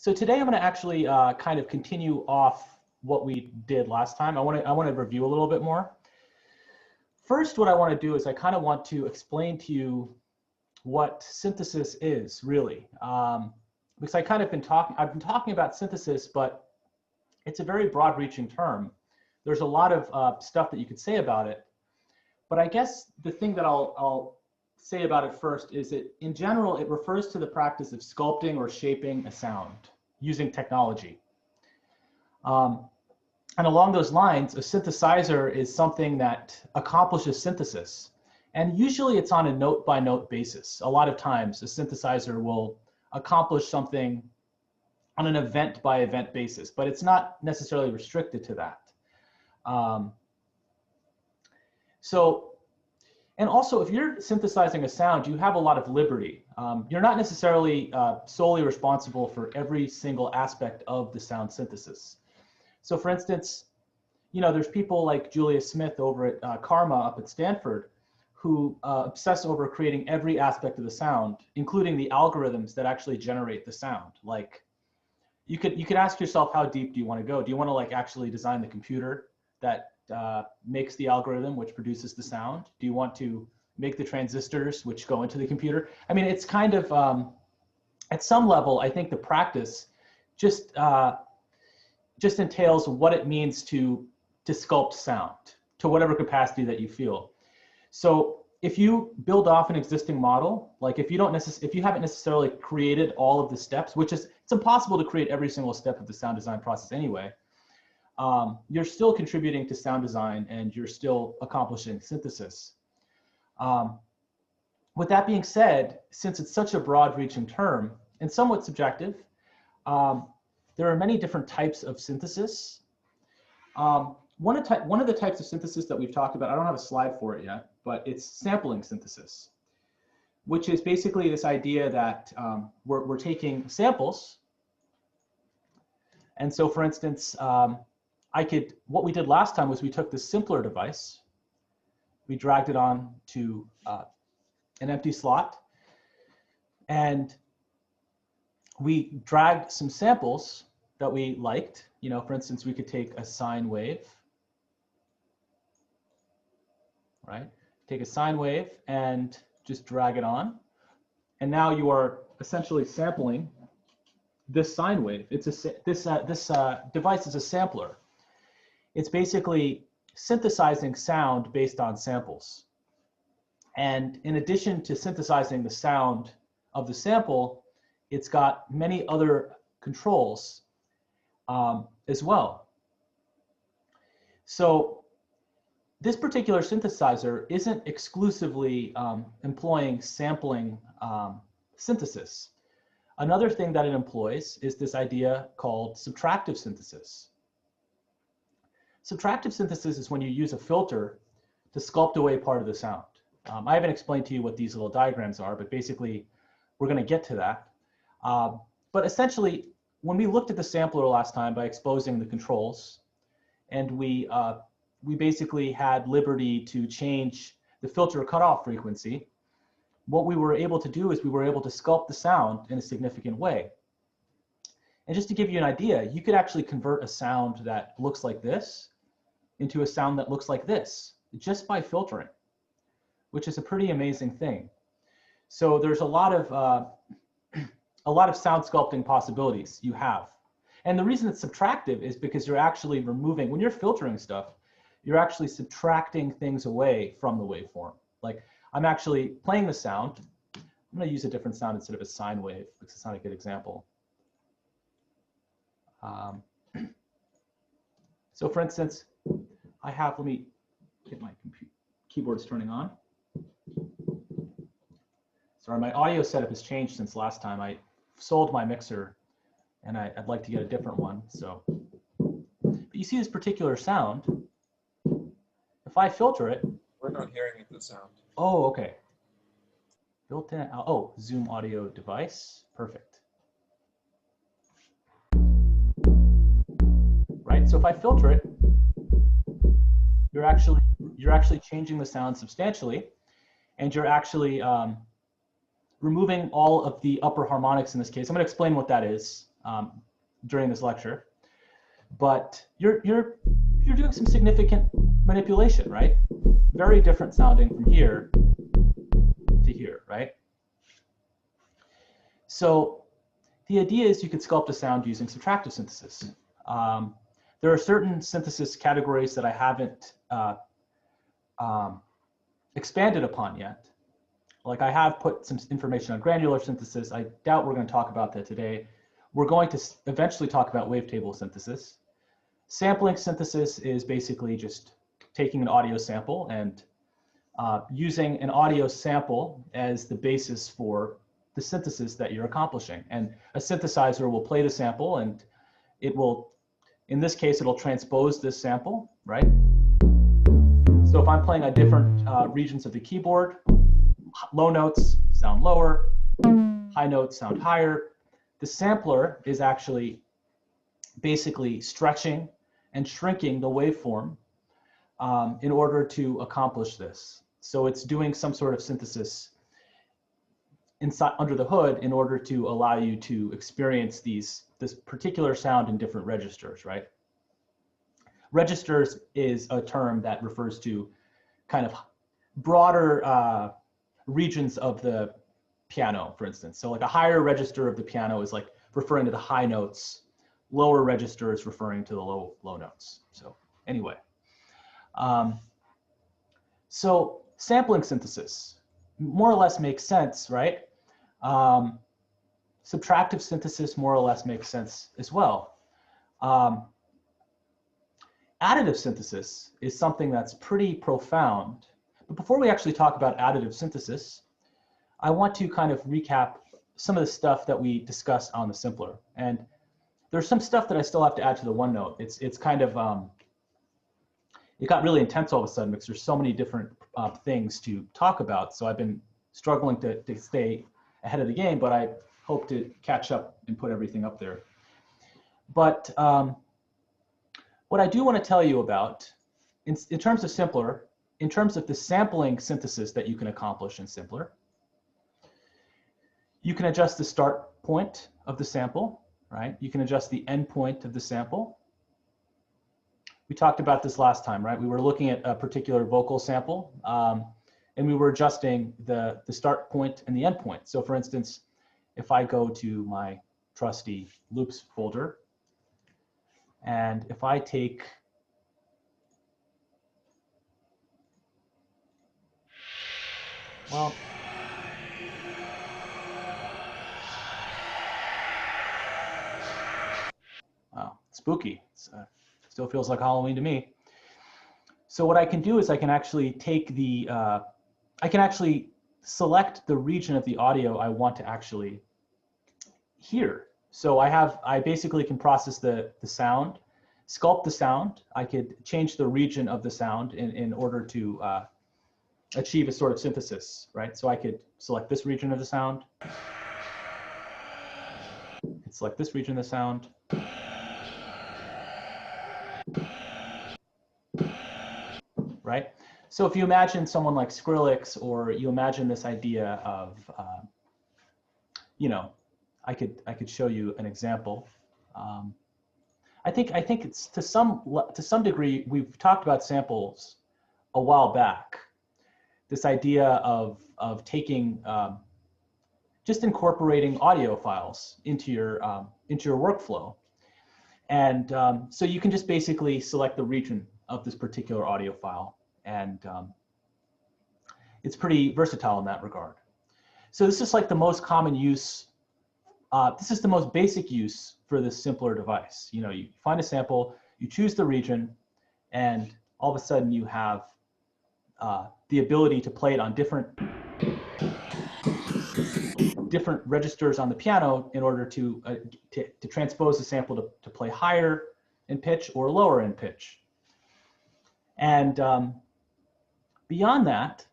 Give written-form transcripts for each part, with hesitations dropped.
So today I'm going to actually kind of continue off what we did last time. I want to review a little bit more. First, what I want to do is I kind of want to explain to you what synthesis is really, because I've been talking about synthesis, but it's a very broad-reaching term. There's a lot of stuff that you could say about it, but I guess the thing that I'll say about it first is that in general, it refers to the practice of sculpting or shaping a sound using technology. And along those lines, a synthesizer is something that accomplishes synthesis. And usually it's on a note-by-note basis. A lot of times a synthesizer will accomplish something on an event-by-event basis, but it's not necessarily restricted to that. And also, if you're synthesizing a sound, you have a lot of liberty. You're not necessarily solely responsible for every single aspect of the sound synthesis. So for instance, there's people like Julia Smith over at Karma up at Stanford who obsess over creating every aspect of the sound, including the algorithms that actually generate the sound. Like, you could ask yourself, how deep do you want to go? Do you want to like actually design the computer that makes the algorithm which produces the sound? Do you want to make the transistors which go into the computer? I mean, it's kind of, at some level, I think the practice just entails what it means to sculpt sound to whatever capacity that you feel. So if you build off an existing model, like if you haven't necessarily created all of the steps, which is, it's impossible to create every single step of the sound design process anyway, you're still contributing to sound design and you're still accomplishing synthesis. With that being said, since it's such a broad-reaching term and somewhat subjective, there are many different types of synthesis. One of the types of synthesis that we've talked about, I don't have a slide for it yet, but it's sampling synthesis, which is basically this idea that we're taking samples. And so for instance, what we did last time was we took this simpler device, we dragged it on to an empty slot, and we dragged some samples that we liked. For instance, we could take a sine wave, right? Take a sine wave and just drag it on. And now you are essentially sampling this sine wave. This device is a sampler. It's basically synthesizing sound based on samples. And in addition to synthesizing the sound of the sample, it's got many other controls as well. So this particular synthesizer isn't exclusively employing sampling synthesis. Another thing that it employs is this idea called subtractive synthesis. Subtractive synthesis is when you use a filter to sculpt away part of the sound. I haven't explained to you what these little diagrams are, but basically we're going to get to that. But essentially, when we looked at the sampler last time by exposing the controls, and we basically had liberty to change the filter cutoff frequency, what we were able to do is we were able to sculpt the sound in a significant way. And just to give you an idea, you could actually convert a sound that looks like this into a sound that looks like this just by filtering, which is a pretty amazing thing. So there's a lot of sound sculpting possibilities you have. And the reason it's subtractive is because you're actually removing, when you're filtering stuff, you're actually subtracting things away from the waveform. Like, I'm actually playing the sound. I'm going to use a different sound instead of a sine wave because it's not a good example. So for instance, let me get my keyboard is turning on. Sorry, my audio setup has changed since last time. I sold my mixer and I'd like to get a different one. So, but you see this particular sound. If I filter it. We're not hearing the sound. Oh, okay. Built-in, oh, Zoom audio device, perfect. Right, so if I filter it, you're actually changing the sound substantially, and you're actually removing all of the upper harmonics in this case. I'm going to explain what that is during this lecture, but you're doing some significant manipulation, right? Very different sounding from here to here, right? So the idea is you could sculpt a sound using subtractive synthesis. There are certain synthesis categories that I haven't expanded upon yet. Like I have put some information on granular synthesis. I doubt we're going to talk about that today. We're going to eventually talk about wavetable synthesis. Sampling synthesis is basically just taking an audio sample and using an audio sample as the basis for the synthesis that you're accomplishing. And a synthesizer will play the sample and it will, in this case, it'll transpose this sample, right? So if I'm playing on different regions of the keyboard, low notes sound lower, high notes sound higher. The sampler is actually basically stretching and shrinking the waveform in order to accomplish this. So it's doing some sort of synthesis inside under the hood in order to allow you to experience this particular sound in different registers, right? Registers is a term that refers to kind of broader regions of the piano, for instance. So like a higher register of the piano is like referring to the high notes, lower register is referring to the low notes. So anyway, so sampling synthesis more or less makes sense, right? Subtractive synthesis more or less makes sense as well. Additive synthesis is something that's pretty profound. But before we actually talk about additive synthesis, I want to kind of recap some of the stuff that we discussed on the simpler. And there's some stuff that I still have to add to the OneNote. It's kind of, it got really intense all of a sudden because there's so many different things to talk about. So I've been struggling to stay ahead of the game, but I hope to catch up and put everything up there. But what I do want to tell you about, in terms of simpler, in terms of the sampling synthesis that you can accomplish in simpler, you can adjust the start point of the sample, right? You can adjust the end point of the sample. We talked about this last time, right? We were looking at a particular vocal sample, and we were adjusting the start point and the end point. So for instance, if I go to my trusty loops folder, and if I take wow, spooky. Still feels like Halloween to me. So what I can do is I can actually take the, I can actually select the region of the audio I want to actually hear. So I basically can process the sound, sculpt the sound. I could change the region of the sound in order to achieve a sort of synthesis, right? So I could select this region of the sound. Select this region of the sound. Right? So if you imagine someone like Skrillex, or you imagine this idea of, you know, I could show you an example. I think it's to some degree we've talked about samples a while back. This idea of taking just incorporating audio files into your workflow, and so you can just basically select the region of this particular audio file, and it's pretty versatile in that regard. So this is like the most common use. This is the most basic use for this simpler device. You know, you find a sample, you choose the region, and all of a sudden you have the ability to play it on different registers on the piano in order to transpose the sample to play higher in pitch or lower in pitch. And beyond that,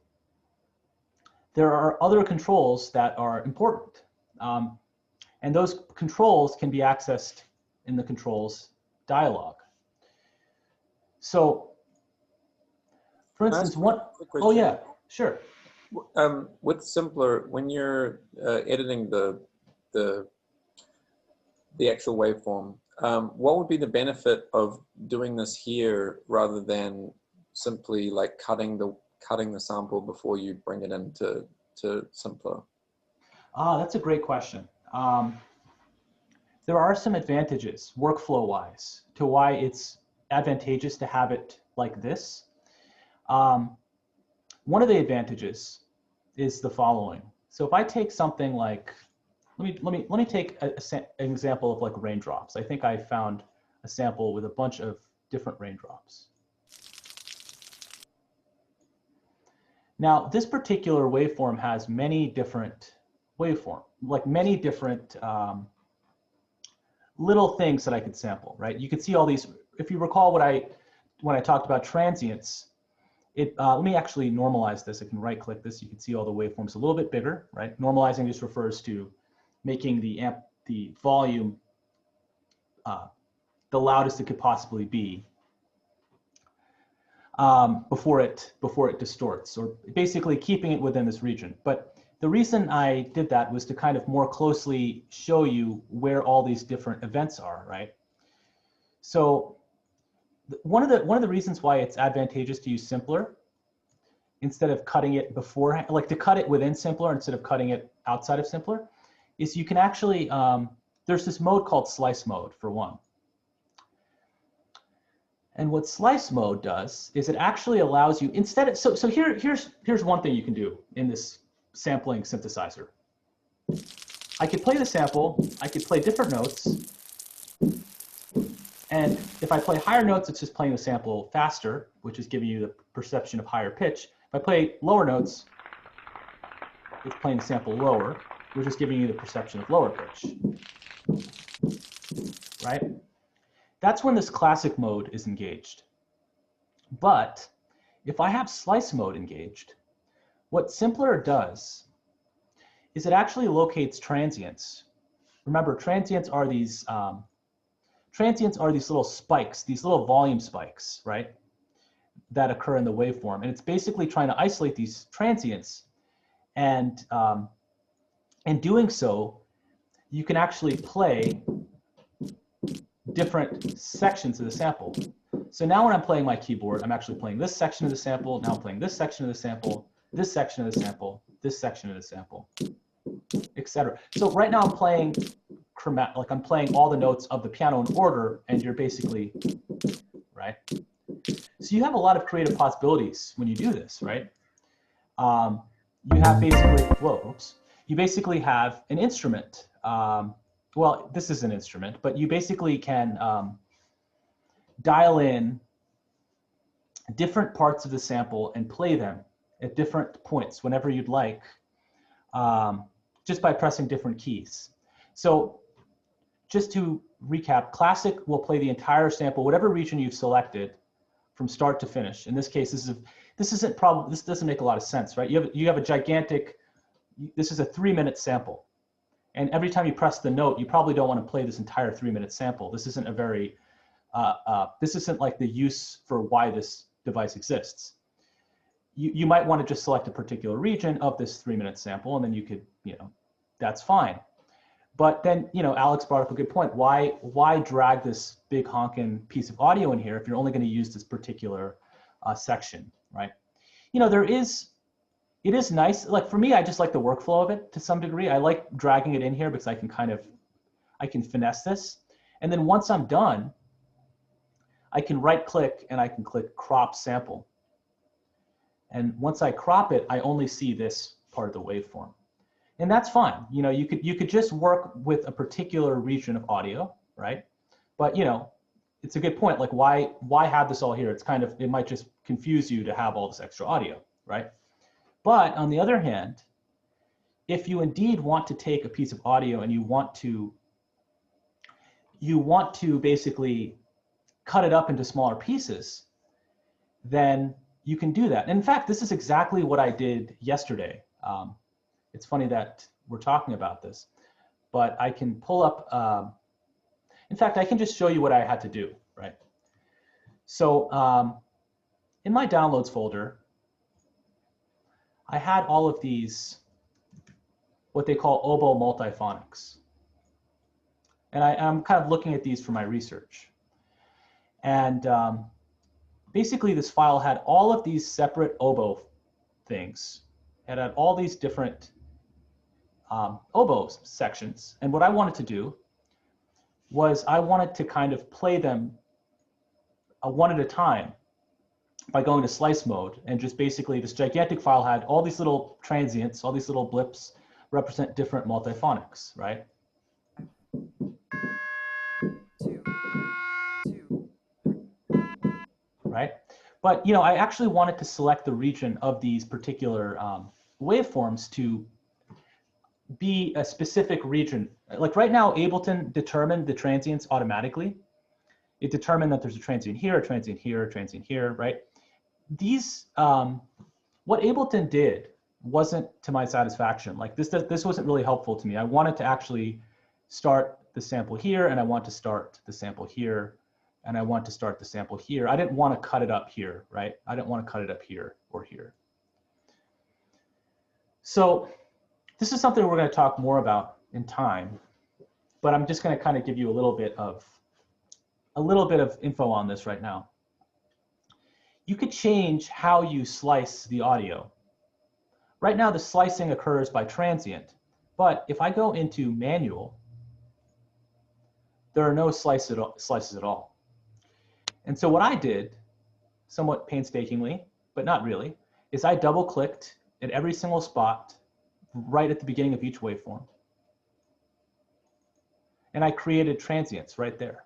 there are other controls that are important. And those controls can be accessed in the controls dialog. So, for instance, oh yeah, sure. With simpler, when you're editing the the actual waveform. What would be the benefit of doing this here rather than simply like cutting the sample before you bring it into simpler? That's a great question. There are some advantages workflow-wise to why it's advantageous to have it like this. One of the advantages is the following. So if I take something like, let me take an example of like raindrops. I think I found a sample with a bunch of different raindrops. Now, this particular waveform has many different many different little things that I could sample, right? You could see all these. If you recall when I talked about transients, let me actually normalize this. I can right-click this. You can see all the waveforms a little bit bigger, right? Normalizing just refers to making the volume the loudest it could possibly be before it distorts, or basically keeping it within this region. But the reason I did that was to kind of more closely show you where all these different events are, right? So one of the reasons why it's advantageous to use simpler instead of cutting it beforehand, like to cut it within simpler instead of cutting it outside of simpler, is you can actually, there's this mode called slice mode for one. And what slice mode does is it actually allows you, instead of, so here's one thing you can do in this sampling synthesizer. I could play the sample, I could play different notes, and if I play higher notes, it's just playing the sample faster, which is giving you the perception of higher pitch. If I play lower notes, it's playing the sample lower, which is giving you the perception of lower pitch, right? That's when this classic mode is engaged. But if I have slice mode engaged, what simpler does is it actually locates transients. Remember, transients are these little spikes, these little volume spikes, right, that occur in the waveform. And it's basically trying to isolate these transients. And in doing so, you can actually play different sections of the sample. So now when I'm playing my keyboard, I'm actually playing this section of the sample, now I'm playing this section of the sample, this section of the sample, this section of the sample, etc. So right now I'm playing I'm playing all the notes of the piano in order, and you're basically, right? So you have a lot of creative possibilities when you do this, right? You have basically, you basically have an instrument. Well, this is an instrument, but you basically can dial in different parts of the sample and play them at different points whenever you'd like, just by pressing different keys. So just to recap, classic will play the entire sample, whatever region you've selected, from start to finish. In this case, this doesn't make a lot of sense, right? You have a gigantic, this is a 3-minute sample. And every time you press the note, you probably don't want to play this entire 3-minute sample. This isn't a very, this isn't like the use for why this device exists. You might want to just select a particular region of this 3-minute sample, and then you could, that's fine. But then, Alex brought up a good point. Why drag this big honking piece of audio in here if you're only going to use this particular section, right? It is nice. Like for me, I just like the workflow of it to some degree. I like dragging it in here because I can finesse this. And then once I'm done, I can right click and I can click crop sample. And once I crop it, I only see this part of the waveform. And that's fine. You could just work with a particular region of audio, right? But it's a good point. Like why have this all here? It might just confuse you to have all this extra audio, right? But on the other hand, if you indeed want to take a piece of audio and you want to basically cut it up into smaller pieces, then you can do that. And in fact, this is exactly what I did yesterday. It's funny that we're talking about this, but I can pull up, in fact, I can just show you what I had to do, right? So in my downloads folder, I had all of these, what they call Oboe Multiphonics. And I'm kind of looking at these for my research. And basically this file had all of these separate oboe things. It had all these different oboe sections. And what I wanted to do was I wanted to kind of play them one at a time by going to slice mode. And just basically this gigantic file had all these little transients, all these little blips represent different multiphonics, right? Right? But you know, I actually wanted to select the region of these particular waveforms to be a specific region. Like right now, Ableton determined the transients automatically. It determined that there's a transient here, a transient here, a transient here, right? These, what Ableton did wasn't to my satisfaction. Like this wasn't really helpful to me. I wanted to actually start the sample here, and I want to start the sample here, and I want to start the sample here. I didn't want to cut it up here, right? I didn't want to cut it up here or here. So this is something we're going to talk more about in time, but I'm just going to kind of give you a little bit of info on this right now. You could change how you slice the audio. Right now, the slicing occurs by transient, but if I go into manual, there are no slices at all. And so what I did, somewhat painstakingly, but not really, is I double-clicked at every single spot right at the beginning of each waveform. And I created transients right there.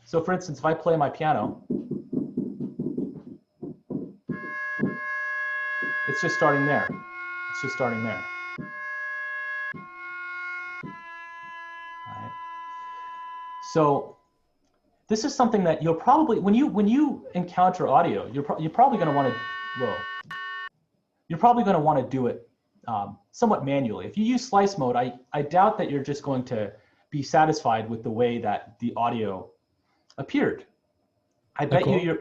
So for instance, if I play my piano, it's just starting there. It's just starting there. All right. So this is something that you'll probably, when you encounter audio, you're probably going to want to, you're probably going to want to do it somewhat manually. If you use slice mode, I doubt that you're just going to be satisfied with the way that the audio appeared. I bet you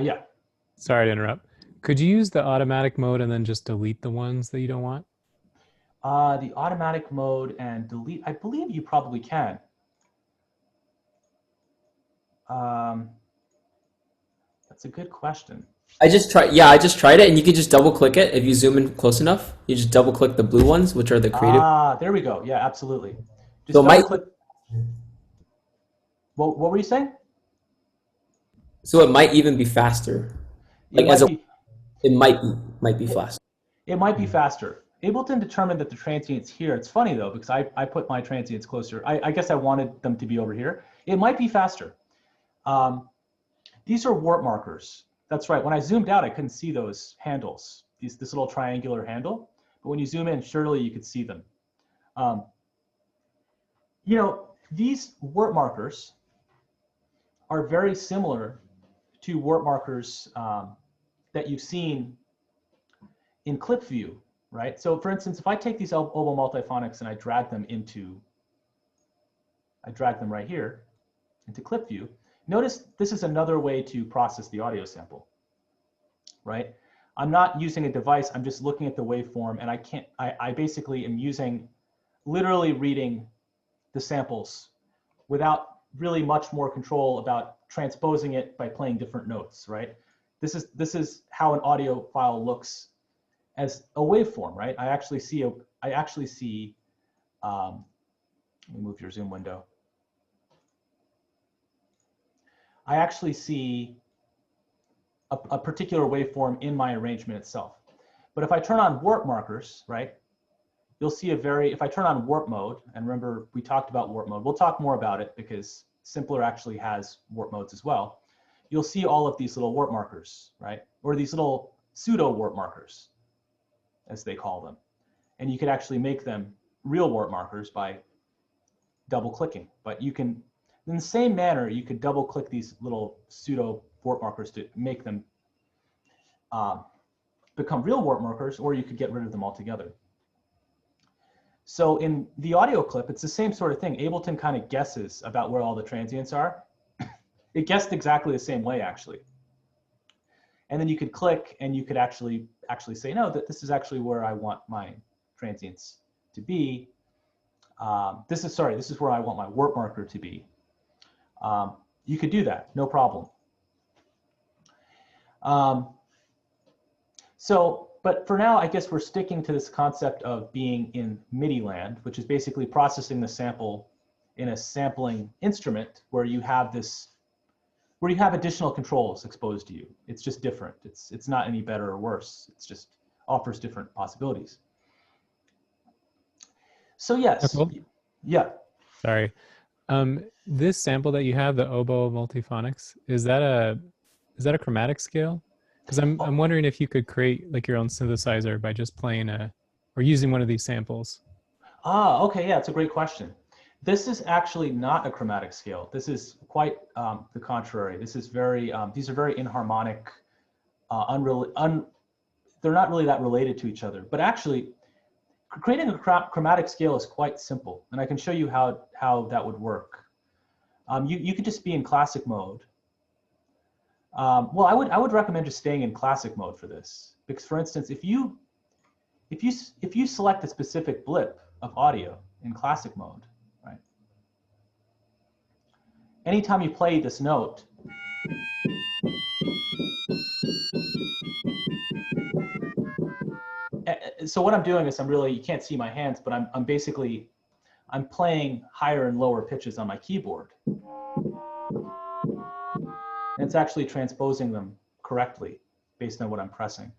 yeah. Sorry to interrupt. Could you use the automatic mode and then just delete the ones that you don't want? The automatic mode and delete, I believe you probably can. That's a good question. I just tried it, and you can just double click it if you zoom in close enough. You just double click the blue ones, which are the creative. Ah, there we go. Yeah, absolutely. Just So double click. What were you saying? So it might even be faster. Like it might be faster. It might be faster. Ableton determined that the transient's here. It's funny though, because I put my transients closer. I guess I wanted them to be over here. It might be faster. These are warp markers. That's right. When I zoomed out, I couldn't see those handles, this little triangular handle. But when you zoom in, surely you could see them. You know, these warp markers are very similar to warp markers that you've seen in clip view, right? So for instance, if I take these Oboe Multiphonics and I drag them right here into clip view, notice this is another way to process the audio sample, right? I'm not using a device, I'm just looking at the waveform, and I basically am literally reading the samples without really much more control about transposing it by playing different notes, right? This is how an audio file looks as a waveform, right? I actually see, let me move your zoom window. I actually see a particular waveform in my arrangement itself. But if I turn on warp markers, right, you'll see if I turn on warp mode, and remember we talked about warp mode, we'll talk more about it because Simpler actually has warp modes as well. You'll see all of these little warp markers, right? Or these little pseudo warp markers, as they call them. And you could actually make them real warp markers by double clicking. But you can, in the same manner, you could double click these little pseudo warp markers to make them become real warp markers, or you could get rid of them altogether. So in the audio clip, it's the same sort of thing. Ableton kind of guesses about where all the transients are. It guessed exactly the same way, actually. And then you could click, and you could actually say, no, that this is actually where I want my transients to be. this is where I want my warp marker to be. You could do that, no problem. But for now, I guess we're sticking to this concept of being in MIDI land, which is basically processing the sample in a sampling instrument where you have additional controls exposed to you. It's just different. It's not any better or worse. It's just offers different possibilities. So yes, Nakul? yeah. Sorry. This sample that you have, the Oboe Multiphonics, is that a chromatic scale? Because I'm wondering if you could create like your own synthesizer by just playing or using one of these samples. Okay, yeah, it's a great question. This is actually not a chromatic scale. This is quite the contrary. This is these are very inharmonic, they're not really that related to each other. But actually, creating a chromatic scale is quite simple, and I can show you how that would work. You could just be in classic mode. Well, I would recommend just staying in classic mode for this, because for instance, if you select a specific blip of audio in classic mode, right? Anytime you play this note, so what I'm doing is you can't see my hands, but I'm playing higher and lower pitches on my keyboard. And it's actually transposing them correctly based on what I'm pressing.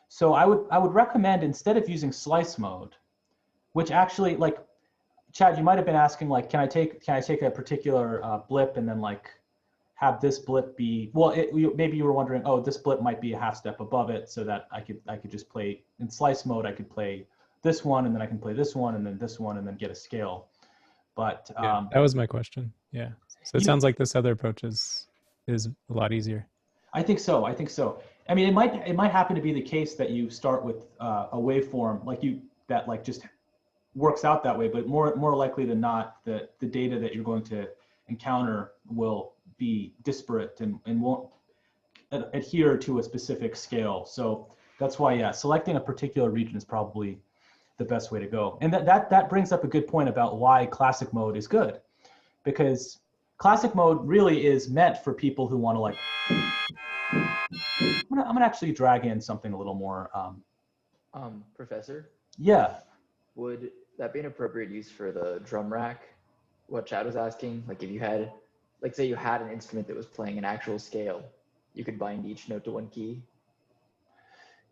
So I would recommend, instead of using slice mode, which actually, like, Chad, you might have been asking, like, can I take a particular blip and then like have this blip be, well, maybe you were wondering, oh, this blip might be a half step above it, so that I could just play in slice mode. I could play this one, and then I can play this one, and then this one, and then get a scale. But Yeah, that was my question. Yeah. So it sounds like this other approach is a lot easier. I think so. I mean, it might happen to be the case that you start with a waveform that just works out that way, but more likely than not, the data that you're going to encounter will be disparate and won't adhere to a specific scale. So that's why, yeah, selecting a particular region is probably the best way to go. And that brings up a good point about why classic mode is good, because classic mode really is meant for people who want to, like, I'm gonna actually drag in something a little more. Professor? Yeah. Would that be an appropriate use for the drum rack? What Chad was asking, like if you had, like say you had an instrument that was playing an actual scale, you could bind each note to one key?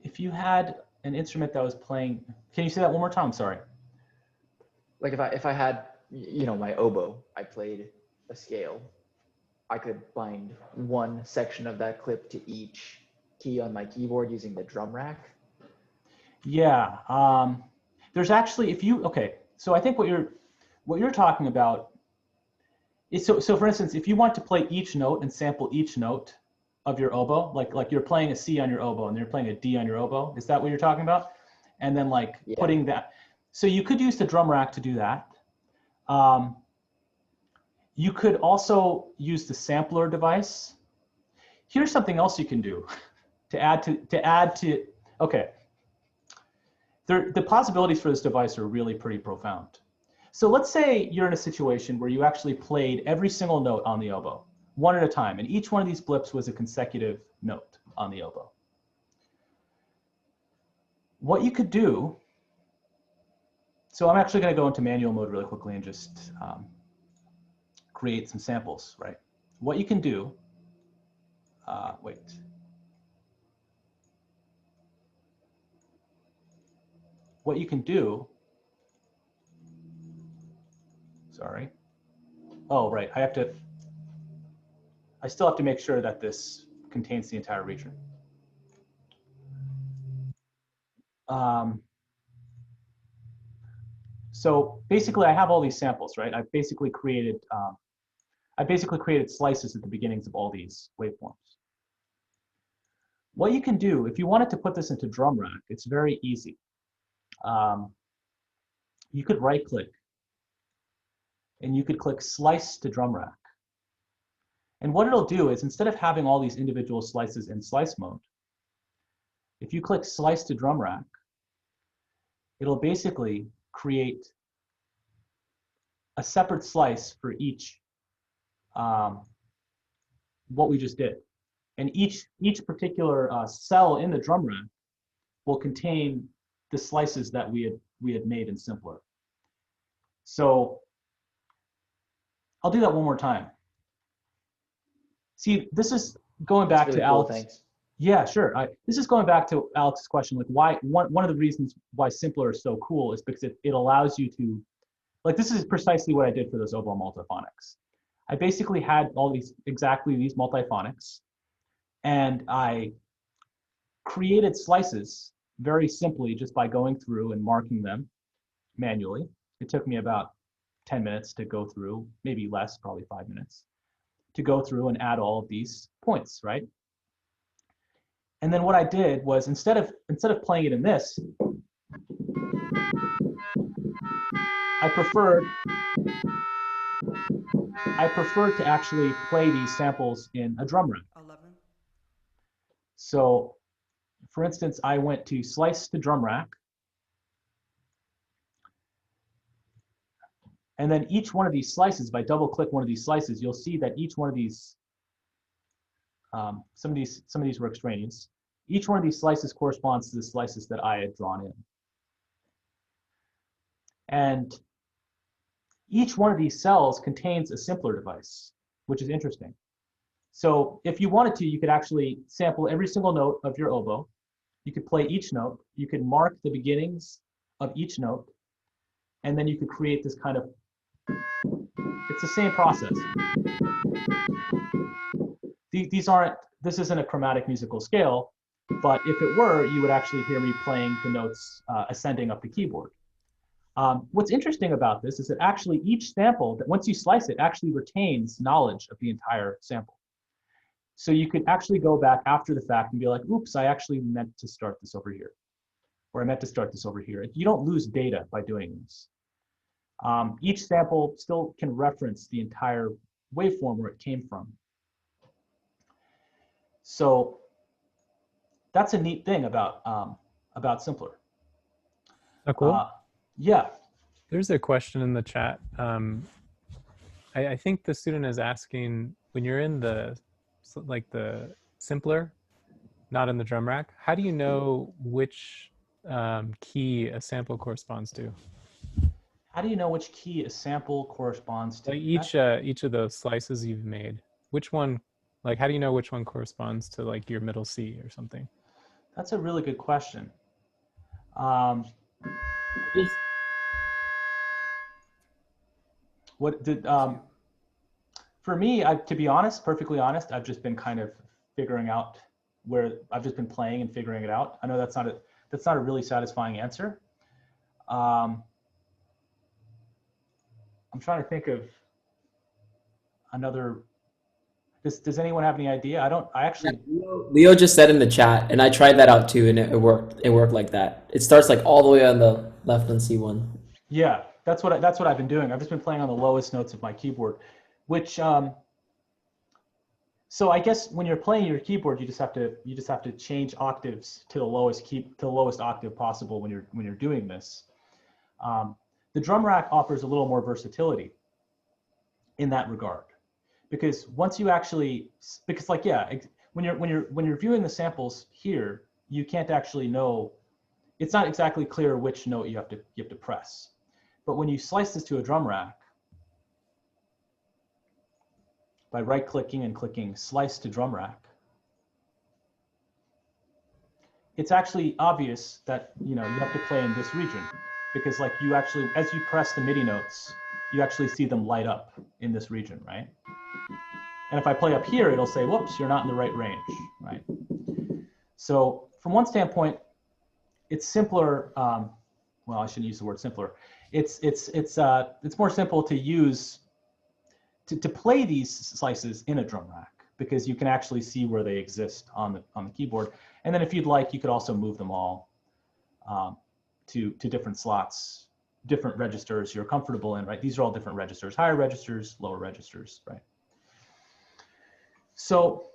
If you had an instrument that was playing, can you say that one more time? I'm sorry. Like if I had, my oboe, I played a scale, I could bind one section of that clip to each key on my keyboard using the drum rack. Yeah, there's actually, so I think what you're talking about is, so for instance, if you want to play each note and sample each note of your oboe, like you're playing a C on your oboe and you're playing a D on your oboe, is that what you're talking about? And then putting that, so you could use the drum rack to do that. You could also use the sampler device. Here's something else you can do to add to, okay. The possibilities for this device are really pretty profound. So let's say you're in a situation where you actually played every single note on the oboe, one at a time, and each one of these blips was a consecutive note on the oboe. What you could do, so I'm actually going to go into manual mode really quickly and just create some samples, right? What you can do, what you can do, sorry. Oh, right, I still have to make sure that this contains the entire region. So basically I have all these samples, right? I basically created slices at the beginnings of all these waveforms. What you can do, if you wanted to put this into drum rack, it's very easy. You could right click and you could click slice to drum rack. And what it'll do is, instead of having all these individual slices in slice mode, if you click slice to drum rack, it'll basically create a separate slice for each what we just did. And each particular cell in the drum rack will contain the slices that we had made in Simpler. So I'll do that one more time. See, this is going back really to cool, Alex. thanks. Yeah, sure. This is going back to Alex's question, like why one of the reasons why Simpler is so cool is because it allows you to, like, this is precisely what I did for those Oboe Multiphonics. I basically had exactly these multiphonics, and I created slices very simply just by going through and marking them manually. It took me about 10 minutes to go through, maybe less, probably 5 minutes, to go through and add all of these points, right? And then what I did was instead of playing it in this, I preferred to actually play these samples in a drum rack. 11. So, for instance, I went to slice to drum rack, and then each one of these slices, if I double click one of these slices, you'll see that each one of these, some of these were extraneous. Each one of these slices corresponds to the slices that I had drawn in. And each one of these cells contains a simpler device, which is interesting. So if you wanted to, you could actually sample every single note of your oboe. You could play each note. You could mark the beginnings of each note. And then you could create this kind of, it's the same process. This isn't a chromatic musical scale, but if it were, you would actually hear me playing the notes ascending up the keyboard. What's interesting about this is that actually each sample, that once you slice it, actually retains knowledge of the entire sample. So you could actually go back after the fact and be like, oops, I actually meant to start this over here, or I meant to start this over here. You don't lose data by doing this. Each sample still can reference the entire waveform where it came from. So that's a neat thing about Simpler. Oh, cool. Yeah. There's a question in the chat. I think the student is asking, when you're in the Simpler, not in the drum rack, how do you know which key a sample corresponds to? How do you know which key a sample corresponds to? Like each of those slices you've made, which one, like, how do you know which one corresponds to like your middle C or something? That's a really good question. What did for me, to be honest, perfectly honest, I've just been kind of figuring out where I've just been playing and figuring it out. I know that's not a really satisfying answer. I'm trying to think of another. Does anyone have any idea? I actually. Leo just said in the chat, and I tried that out too, and it worked. It worked like that. It starts like all the way on the left on C1. Yeah, that's what I've been doing. I've just been playing on the lowest notes of my keyboard, which. So I guess when you're playing your keyboard, you just have to change octaves to the lowest octave possible when you're doing this. The drum rack offers a little more versatility in that regard, because once you actually, when you're viewing the samples here, you can't actually know. It's not exactly clear which note you have to press, but when you slice this to a drum rack, by right-clicking and clicking Slice to Drum Rack, it's actually obvious that you have to play in this region, because like you actually, as you press the MIDI notes, you actually see them light up in this region, right? And if I play up here, it'll say, whoops, you're not in the right range, right? So from one standpoint, it's simpler. Well, I shouldn't use the word simpler. It's more simple to use. To play these slices in a drum rack, because you can actually see where they exist on the keyboard. And then if you'd like, you could also move them all to different slots, different registers you're comfortable in, right? These are all different registers, higher registers, lower registers, right? So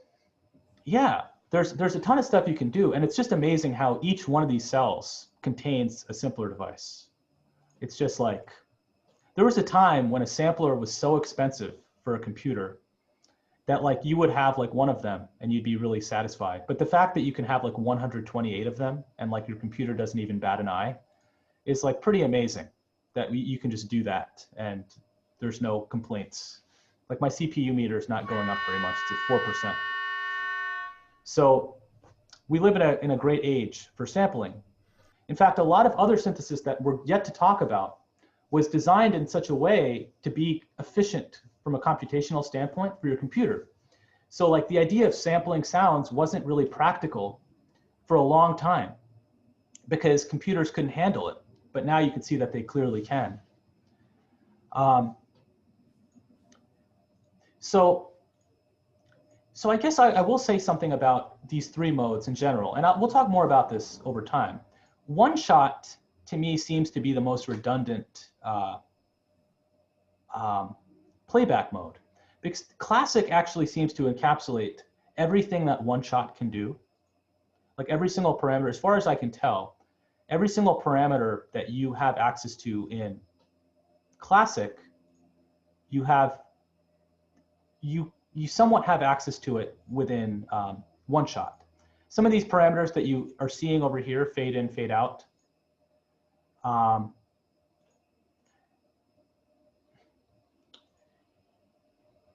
yeah, there's a ton of stuff you can do, and it's just amazing how each one of these cells contains a simpler device. It's just like, There was a time when a sampler was so expensive for a computer that like you would have like one of them and you'd be really satisfied. But the fact that you can have like 128 of them and like your computer doesn't even bat an eye is like pretty amazing that you can just do that and there's no complaints. Like my CPU meter is not going up very much, it's at 4%. So we live in a great age for sampling. In fact, a lot of other synthesis that we're yet to talk about was designed in such a way to be efficient from a computational standpoint for your computer. So like the idea of sampling sounds wasn't really practical for a long time because computers couldn't handle it. But now you can see that they clearly can. So I guess I will say something about these three modes in general, and we'll talk more about this over time. One shot, to me, seems to be the most redundant playback mode, because classic actually seems to encapsulate everything that one shot can do. Like every single parameter, as far as I can tell, every single parameter that you have access to in classic, you somewhat have access to it within one shot. Some of these parameters that you are seeing over here, fade in, fade out,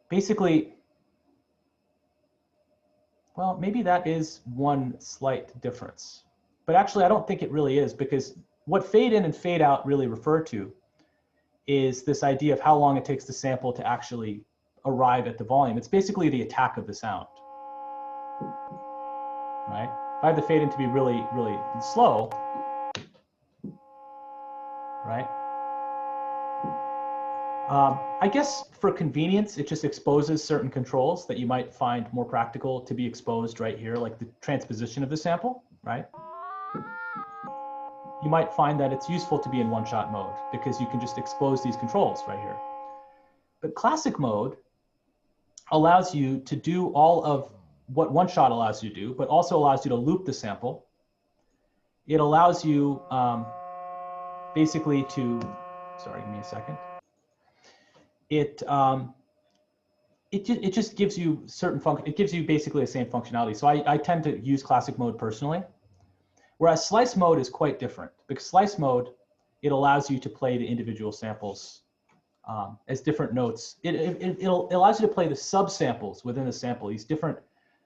basically, well, maybe that is one slight difference. But actually, I don't think it really is, because what fade in and fade out really refer to is this idea of how long it takes the sample to actually arrive at the volume. It's basically the attack of the sound, right? If I have the fade in to be really, really slow, right? I guess for convenience, it just exposes certain controls that you might find more practical to be exposed right here, like the transposition of the sample, right? You might find that it's useful to be in one-shot mode because you can just expose these controls right here. But classic mode allows you to do all of what one-shot allows you to do, but also allows you to loop the sample. It allows you basically to, sorry, give me a second. It just gives you certain function. It gives you basically the same functionality. So I tend to use classic mode personally, whereas slice mode is quite different, because slice mode, it allows you to play the individual samples as different notes. It allows you to play the subsamples within the sample, these different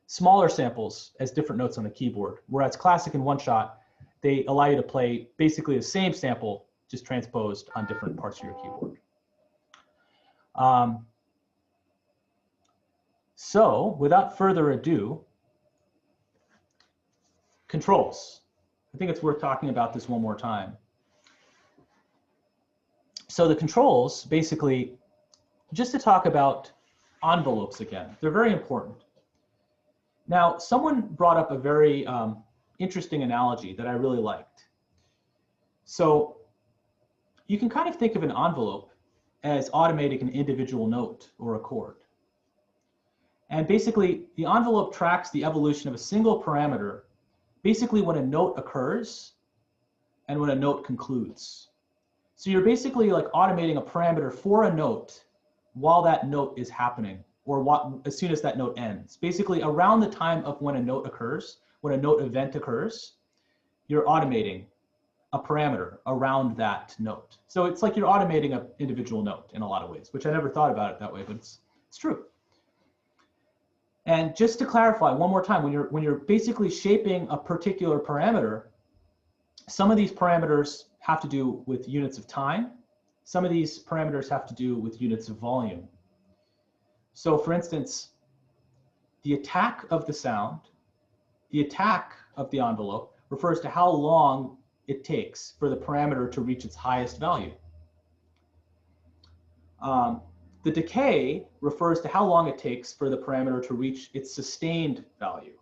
smaller samples as different notes on the keyboard. Whereas classic and one shot, they allow you to play basically the same sample, just transposed on different parts of your keyboard. So without further ado, controls. I think it's worth talking about this one more time. So the controls, basically, just to talk about envelopes again, they're very important. Now, someone brought up a very interesting analogy that I really liked. So you can kind of think of an envelope as automating an individual note or a chord. And basically, the envelope tracks the evolution of a single parameter, basically when a note occurs and when a note concludes. So you're basically like automating a parameter for a note while that note is happening, or as soon as that note ends. Basically, around the time of when a note occurs, when a note event occurs, you're automating a parameter around that note. So it's like you're automating an individual note in a lot of ways, which I never thought about it that way, but it's true. And just to clarify one more time, when you're basically shaping a particular parameter, some of these parameters have to do with units of time. Some of these parameters have to do with units of volume. So for instance, the attack of the sound, the attack of the envelope refers to how long it takes for the parameter to reach its highest value. The decay refers to how long it takes for the parameter to reach its sustained value,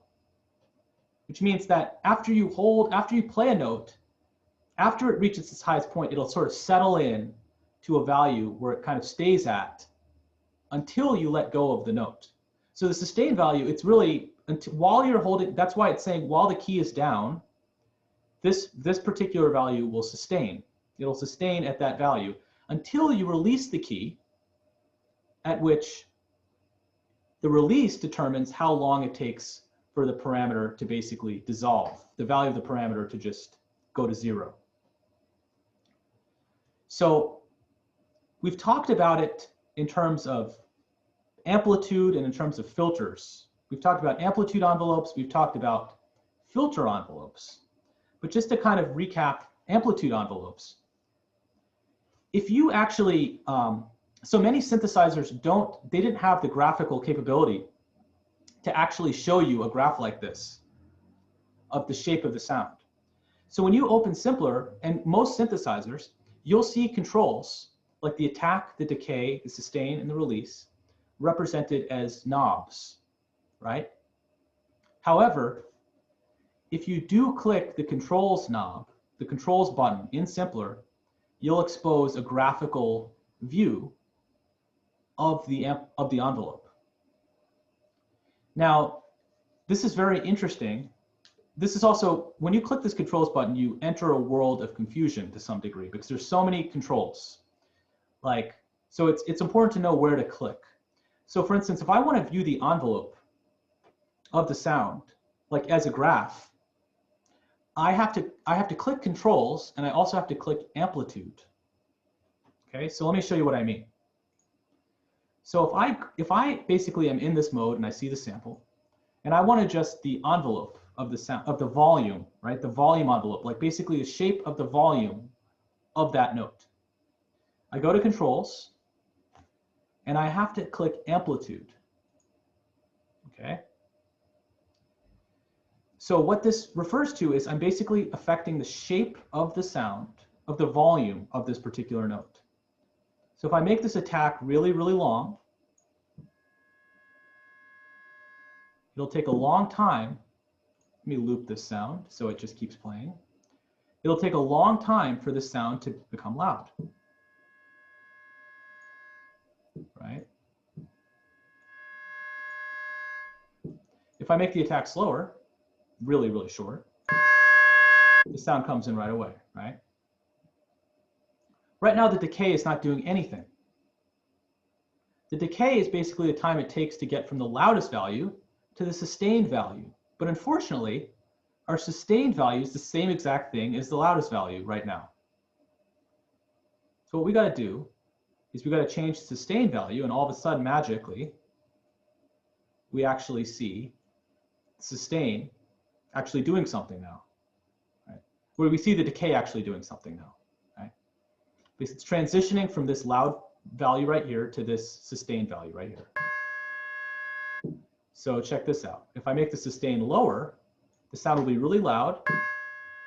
which means that after you play a note, after it reaches its highest point, it'll sort of settle in to a value where it kind of stays at until you let go of the note. So the sustained value, it's really while you're holding, that's why it's saying while the key is down, this particular value will sustain. It'll sustain at that value until you release the key, at which the release determines how long it takes for the parameter to basically dissolve, the value of the parameter to just go to 0. So we've talked about it in terms of amplitude and in terms of filters. We've talked about amplitude envelopes, we've talked about filter envelopes. But just to kind of recap amplitude envelopes, if you actually, so many synthesizers didn't have the graphical capability to actually show you a graph like this of the shape of the sound. So when you open Simpler, and most synthesizers, you'll see controls like the attack, the decay, the sustain, and the release represented as knobs, right? However, if you do click the controls knob, the controls button in Simpler, you'll expose a graphical view of the envelope. Now, this is very interesting. This is also, when you click this controls button, you enter a world of confusion to some degree because there's so many controls. So it's important to know where to click. So for instance, if I want to view the envelope of the sound, like as a graph, I have to click controls, and I also have to click amplitude. Okay, so let me show you what I mean. So if I basically am in this mode and I see the sample, and I want to adjust the envelope of the sound, of the volume, right? The volume envelope, like basically the shape of the volume of that note. I go to controls, and I have to click amplitude. Okay. So what this refers to is I'm basically affecting the shape of the sound, of the volume of this particular note. So if I make this attack really, really long, it'll take a long time. Let me loop this sound so it just keeps playing. It'll take a long time for this sound to become loud. Right? If I make the attack slower, really, really short, the sound comes in right away, right? Right now, the decay is not doing anything. The decay is basically the time it takes to get from the loudest value to the sustained value. But unfortunately, our sustained value is the same exact thing as the loudest value right now. So what we got to do is we got to change the sustained value, and all of a sudden, magically, we actually see sustain actually doing something now, right? Where we see the decay actually doing something now, right? Because it's transitioning from this loud value right here to this sustained value right here. So check this out. If I make the sustain lower, the sound will be really loud,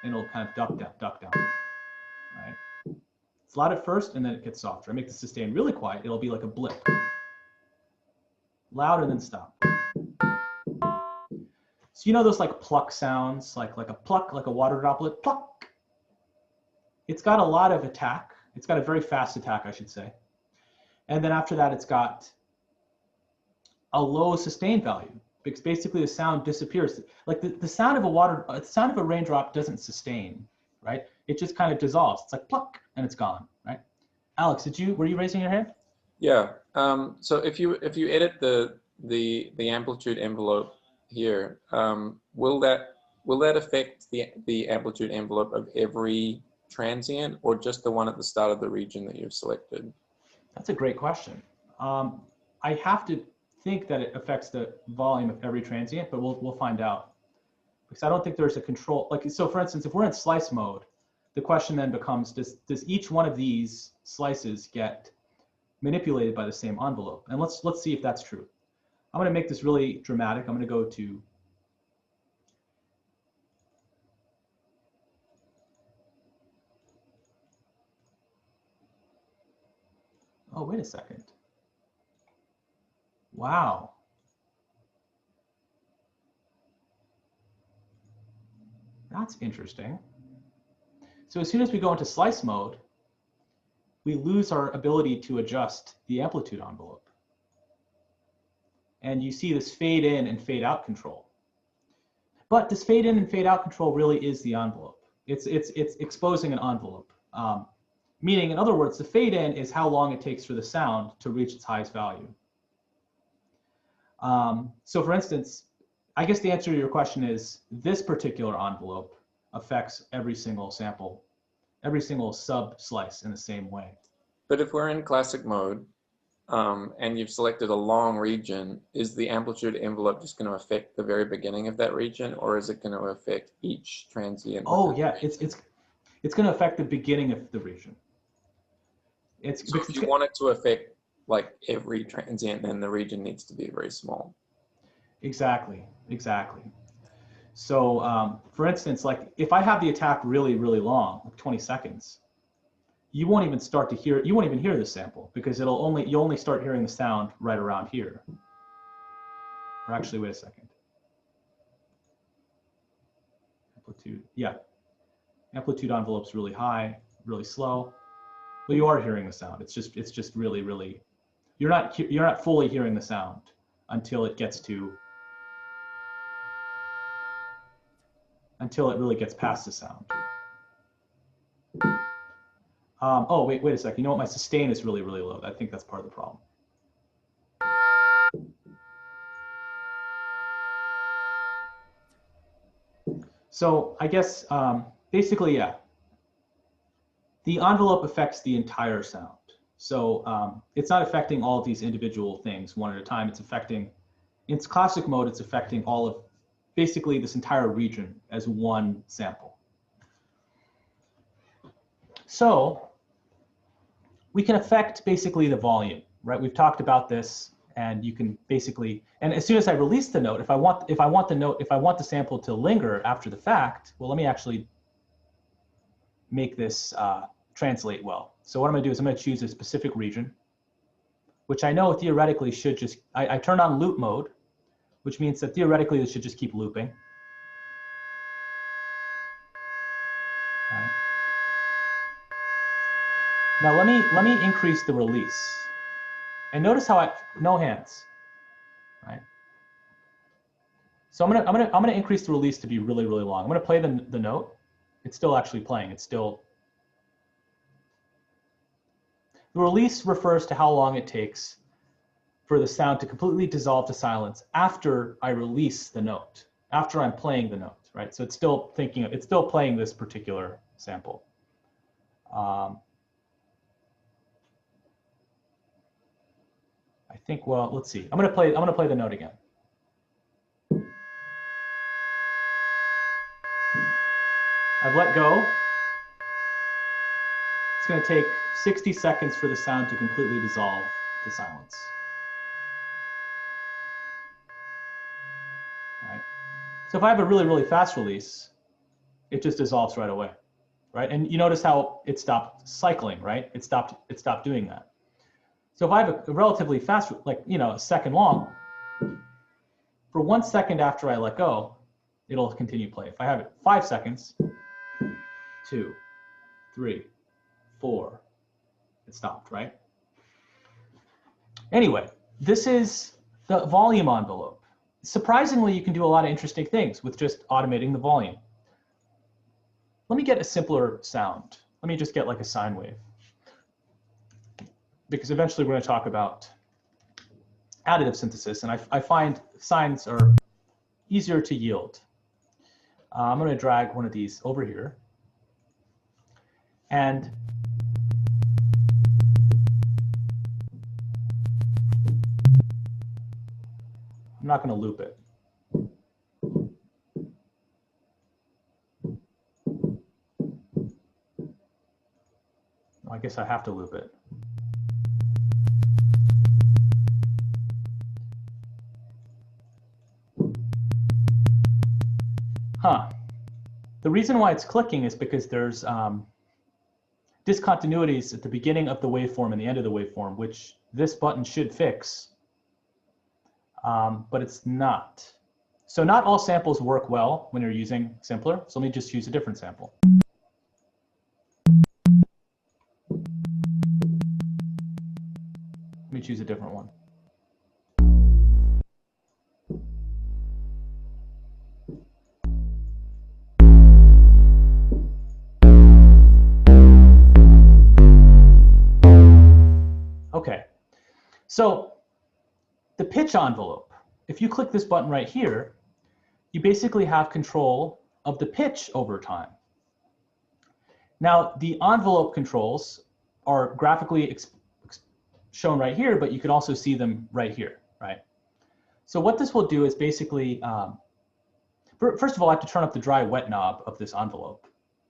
and it'll kind of duck down, right? It's loud at first, and then it gets softer. I make the sustain really quiet, it'll be like a blip. Loud and then stop. So you know those like pluck sounds, like a pluck, like a water droplet, pluck. It's got a lot of attack. It's got a very fast attack, I should say. And then after that, it's got a low sustained value, because basically the sound disappears. Like the sound of the sound of a raindrop doesn't sustain, right? It just kind of dissolves. It's like pluck, and it's gone, right? Alex, were you raising your hand? Yeah. So if you edit the amplitude envelope here, will that affect the amplitude envelope of every transient, or just the one at the start of the region that you've selected? That's a great question. I have to think that it affects the volume of every transient, but we'll find out, because I don't think there's a control. Like, so for instance, if we're in slice mode, the question then becomes, does each one of these slices get manipulated by the same envelope? And let's see if that's true. I'm going to make this really dramatic. I'm going to go to oh, wait a second. Wow. That's interesting. So as soon as we go into slice mode, we lose our ability to adjust the amplitude envelope. And you see this fade in and fade out control. But this fade in and fade out control really is the envelope. It's exposing an envelope, Meaning, in other words, the fade in is how long it takes for the sound to reach its highest value. So for instance, I guess the answer to your question is this particular envelope affects every single sample, every single sub slice in the same way. But if we're in classic mode, and you've selected a long region, is the amplitude envelope just going to affect the very beginning of that region, or is it going to affect each transient? Oh yeah, it's going to affect the beginning of the region. So if you want it to affect like every transient, then the region needs to be very small. Exactly. So for instance, like if I have the attack really, really long, like 20 seconds, you won't even hear the sample because you'll only start hearing the sound right around here. Or actually, wait a second. Amplitude, yeah. Amplitude envelope's really high, really slow. Well, you are hearing the sound. It's just really, really, you're not fully hearing the sound until it really gets past the sound. Oh, wait a second. You know what? My sustain is really, really low. I think that's part of the problem. So I guess basically, yeah. The envelope affects the entire sound. So it's not affecting all of these individual things one at a time. It's affecting, in classic mode, it's affecting all of, basically this entire region as one sample. So we can affect basically the volume, right? We've talked about this, and you can basically, and as soon as I release the note, if I want the sample to linger after the fact, well, let me actually make this translate well. So what I'm gonna do is I'm gonna choose a specific region, which I know theoretically should just, I turned on loop mode, which means that theoretically this should just keep looping. Right. Now let me increase the release. And notice how no hands, right? So I'm gonna increase the release to be really, really long. I'm gonna play the note. It's still actually playing. It's still, the release refers to how long it takes for the sound to completely dissolve to silence after I release the note, after I'm playing the note, right? So it's still it's still playing this particular sample. I think, well, let's see. I'm gonna play the note again. I've let go. It's gonna take 60 seconds for the sound to completely dissolve to silence. Right. So if I have a really, really fast release, it just dissolves right away, right? And you notice how it stopped cycling, right? It stopped doing that. So if I have a relatively fast, like, you know, a second long, for 1 second after I let go, it'll continue play. If I have it 5 seconds, 2, 3, 4, it stopped, right? Anyway, this is the volume envelope. Surprisingly, you can do a lot of interesting things with just automating the volume. Let me get a simpler sound. Let me just get like a sine wave, because eventually we're going to talk about additive synthesis, and I find sines are easier to yield. I'm going to drag one of these over here, and I'm not going to loop it. I guess I have to loop it. Huh. The reason why it's clicking is because there's discontinuities at the beginning of the waveform and the end of the waveform, which this button should fix, but it's not. So not all samples work well when you're using simpler, so let me just use a different sample. Let me choose a different one. So the pitch envelope, if you click this button right here, you basically have control of the pitch over time. Now, the envelope controls are graphically shown right here, but you can also see them right here, right? So what this will do is basically, first of all, I have to turn up the dry wet knob of this envelope,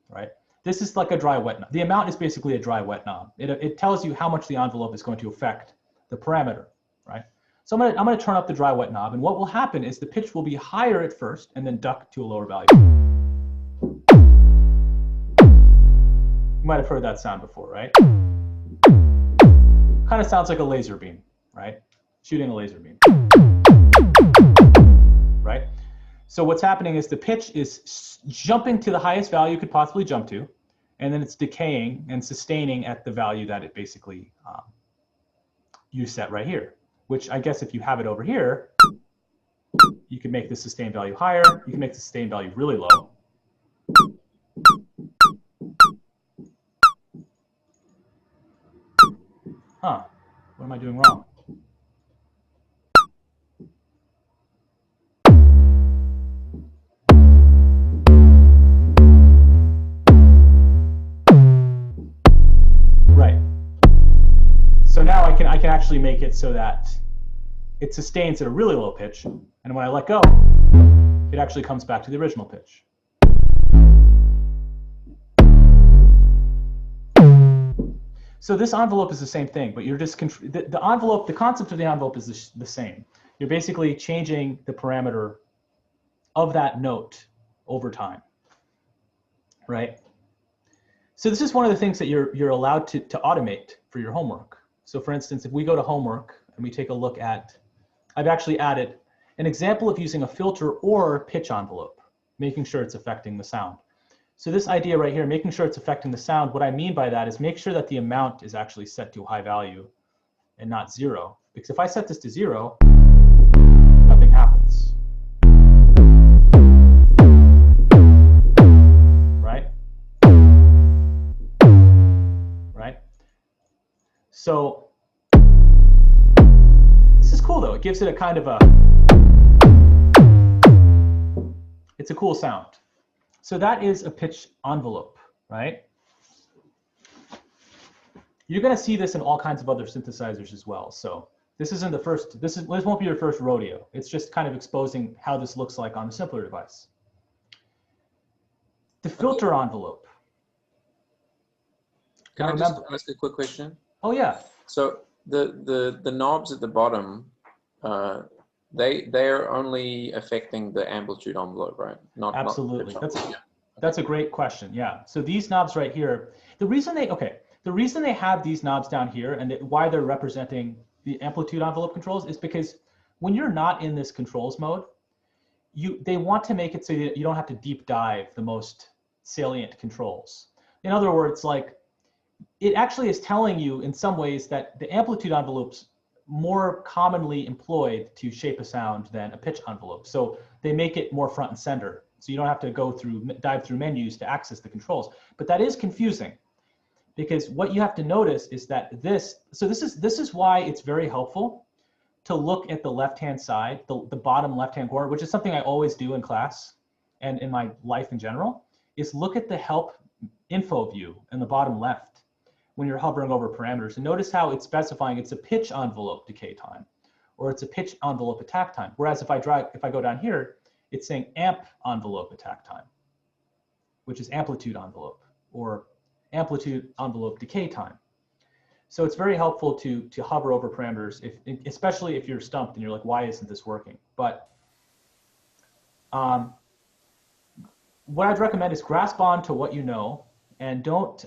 right? This is like a dry wet knob. The amount is basically a dry wet knob. It tells you how much the envelope is going to affect the parameter, right? So I'm gonna turn up the dry wet knob, and what will happen is the pitch will be higher at first and then duck to a lower value. You might have heard that sound before, right? Kind of sounds like a laser beam, right? Shooting a laser beam, right? So what's happening is the pitch is jumping to the highest value it could possibly jump to, and then it's decaying and sustaining at the value that it basically you set right here, which I guess if you have it over here, you can make the sustained value higher, you can make the sustained value really low. Huh, what am I doing wrong? Right. So now I can actually make it so that it sustains at a really low pitch, and when I let go, it actually comes back to the original pitch. So this envelope is the same thing, but you're just the envelope. The concept of the envelope is the same. You're basically changing the parameter of that note over time, right? So this is one of the things that you're allowed to automate for your homework. So for instance, if we go to homework and we take a look at, I've actually added an example of using a filter or pitch envelope, making sure it's affecting the sound. So this idea right here, making sure it's affecting the sound, what I mean by that is make sure that the amount is actually set to a high value and not 0. Because if I set this to 0, nothing happens. Right? Right? So this is cool though. It gives it a kind of it's a cool sound. So that is a pitch envelope, right? You're going to see this in all kinds of other synthesizers as well. So this isn't the first, this won't be your first rodeo. It's just kind of exposing how this looks like on a simpler device. The filter envelope. Can I just ask a quick question? Oh yeah. So the knobs at the bottom, they're only affecting the amplitude envelope, right? Absolutely. Not That's a great question. Yeah. So these knobs right here, the reason they have these knobs down here and why they're representing the amplitude envelope controls is because when you're not in this controls mode, they want to make it so that you don't have to deep dive the most salient controls. In other words, like it actually is telling you in some ways that the amplitude envelope's more commonly employed to shape a sound than a pitch envelope. So they make it more front and center. So you don't have to dive through menus to access the controls. But that is confusing because what you have to notice is that this is why it's very helpful to look at the left-hand side, the bottom left-hand corner, which is something I always do in class and in my life in general, is look at the help info view in the bottom left when you're hovering over parameters. And notice how it's specifying it's a pitch envelope decay time, or it's a pitch envelope attack time. Whereas if I go down here, it's saying amp envelope attack time, which is amplitude envelope, or amplitude envelope decay time. So it's very helpful to hover over parameters, especially if you're stumped and you're like, why isn't this working? But what I'd recommend is grasp on to what you know and don't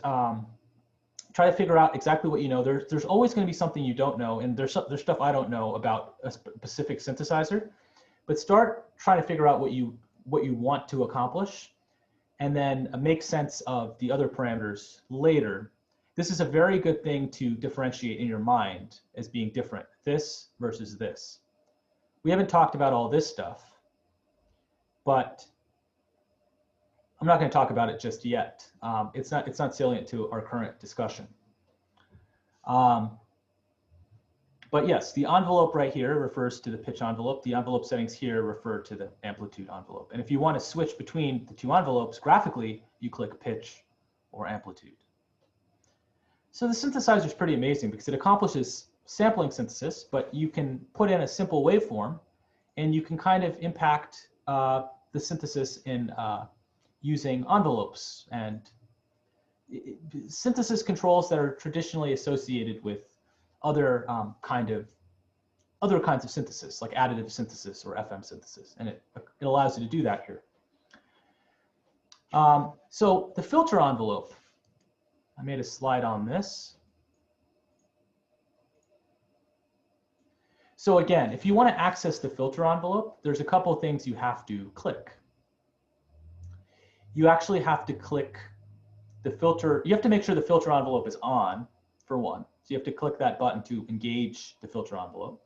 try to figure out exactly what you know. There's always going to be something you don't know, and there's stuff I don't know about a specific synthesizer. But start trying to figure out what you want to accomplish, and then make sense of the other parameters later. This is a very good thing to differentiate in your mind as being different, this versus this. We haven't talked about all this stuff, but I'm not going to talk about it just yet. It's not salient to our current discussion. But But yes, the envelope right here refers to the pitch envelope. The envelope settings here refer to the amplitude envelope. And if you want to switch between the two envelopes graphically, you click pitch or amplitude. So the synthesizer is pretty amazing because it accomplishes sampling synthesis, but you can put in a simple waveform and you can kind of impact the synthesis in using envelopes and synthesis controls that are traditionally associated with other kinds of synthesis, like additive synthesis or FM synthesis, and it allows you to do that here. So the filter envelope, I made a slide on this. So again, if you want to access the filter envelope, there's a couple of things you have to click. You actually have to click the filter. You have to make sure the filter envelope is on, for one. So you have to click that button to engage the filter envelope.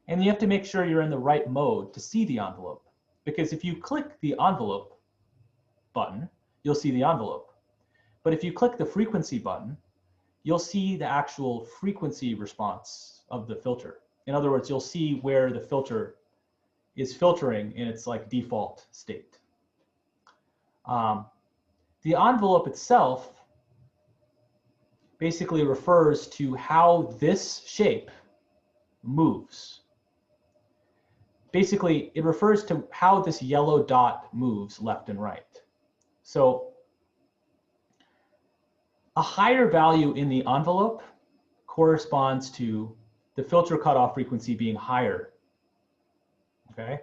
And you have to make sure you're in the right mode to see the envelope. Because if you click the envelope button, you'll see the envelope. But if you click the frequency button, you'll see the actual frequency response of the filter. In other words, you'll see where the filter is filtering in its like default state. The envelope itself basically refers to how this shape moves. Basically, it refers to how this yellow dot moves left and right. So a higher value in the envelope corresponds to the filter cutoff frequency being higher. Okay.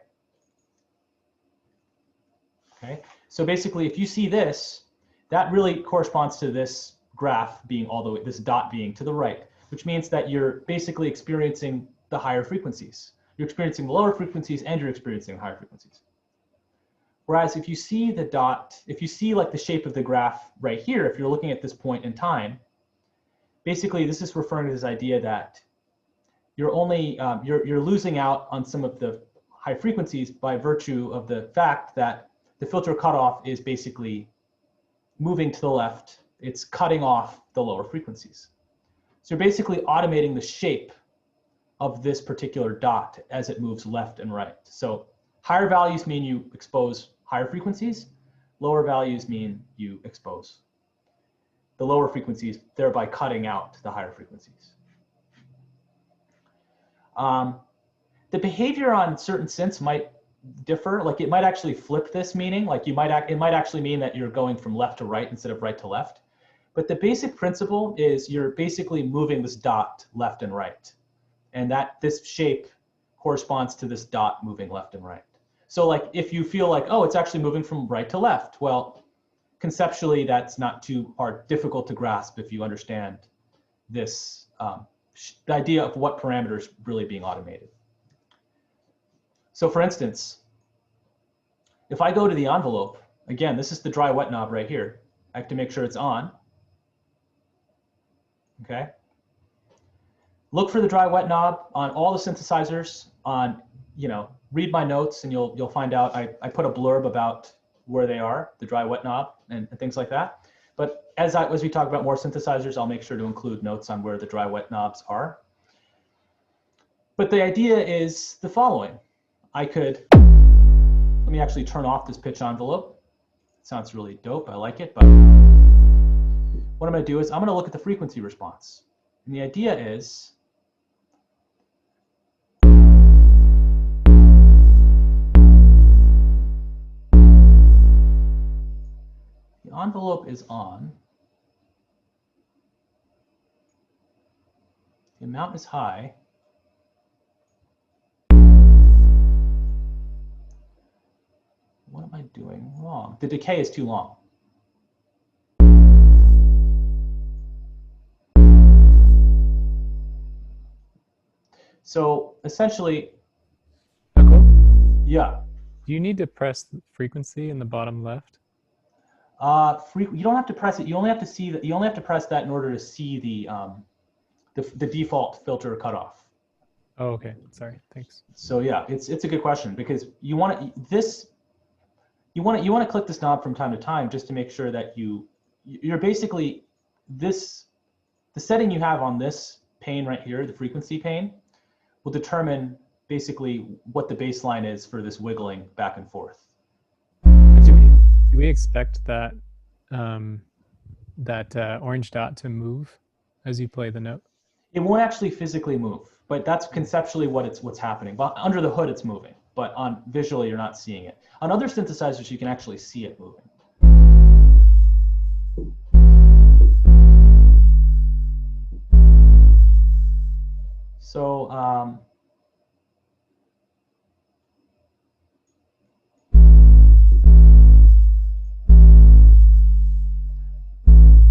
Okay. So basically, if you see this, that really corresponds to this graph being all the way, this dot being to the right, which means that you're basically experiencing the higher frequencies. You're experiencing the lower frequencies and you're experiencing higher frequencies. Whereas if you see the dot, if you see like the shape of the graph right here, if you're looking at this point in time, basically this is referring to this idea that you're only, you're losing out on some of the high frequencies by virtue of the fact that the filter cutoff is basically moving to the left. It's cutting off the lower frequencies. So you're basically automating the shape of this particular dot as it moves left and right. So higher values mean you expose higher frequencies. Lower values mean you expose the lower frequencies, thereby cutting out the higher frequencies. The behavior on certain synths might differ. Like it might actually flip this meaning. Like it might actually mean that you're going from left to right instead of right to left. But the basic principle is you're basically moving this dot left and right. And that this shape corresponds to this dot moving left and right. So like if you feel like, oh, it's actually moving from right to left, well, conceptually that's not too difficult to grasp if you understand this, the idea of what parameters really being automated. So for instance, if I go to the envelope, again, this is the dry wet knob right here. I have to make sure it's on. Okay. Look for the dry wet knob on all the synthesizers. On, you know, read my notes and you'll find out. I put a blurb about where they are, the dry wet knob and things like that. But as we talk about more synthesizers, I'll make sure to include notes on where the dry wet knobs are. But the idea is the following. I could, let me actually turn off this pitch envelope. It sounds really dope. I like it. But what I'm going to do is I'm going to look at the frequency response. And the idea is the envelope is on. The amount is high. What am I doing wrong? The decay is too long. So essentially, Nakul? yeah. Do you need to press the frequency in the bottom left? You don't have to press it. You only have to see that. You only have to press that in order to see the default filter cutoff. Oh, okay. Sorry. Thanks. So yeah, it's a good question because you want to click this knob from time to time just to make sure that you're basically the setting you have on this pane right here, the frequency pane, will determine basically what the baseline is for this wiggling back and forth. Do we expect that orange dot to move as you play the note? It won't actually physically move, but that's conceptually what's happening. But under the hood, it's moving, but on visually, you're not seeing it. On other synthesizers, you can actually see it moving. So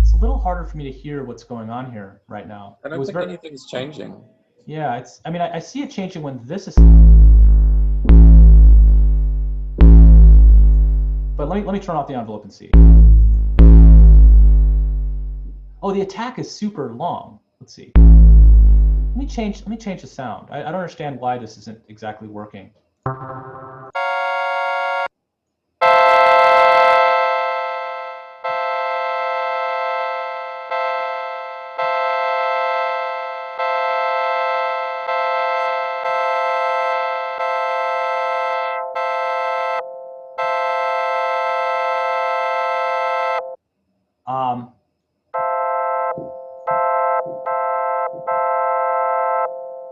it's a little harder for me to hear what's going on here right now. I don't think anything's changing. Yeah, I mean, I see it changing when this is. But let me turn off the envelope and see. Oh, the attack is super long. Let's see. Let me change the sound. I don't understand why this isn't exactly working.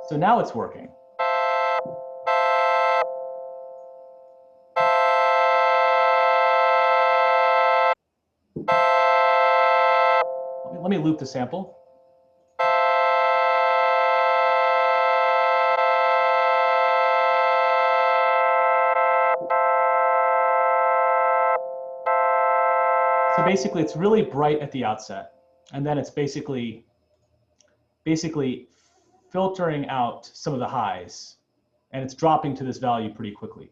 So now it's working. Let me loop the sample. So basically, it's really bright at the outset, and then it's basically filtering out some of the highs, and it's dropping to this value pretty quickly.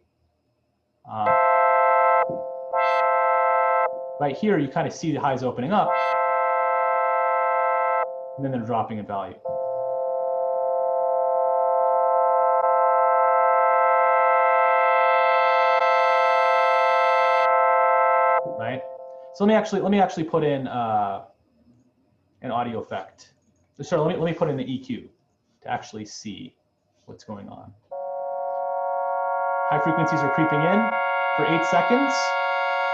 Right here, you kind of see the highs opening up, and then they're dropping in value. Right? So let me actually put in an audio effect. Sorry, let me put in the EQ to actually see what's going on. High frequencies are creeping in for 8 seconds,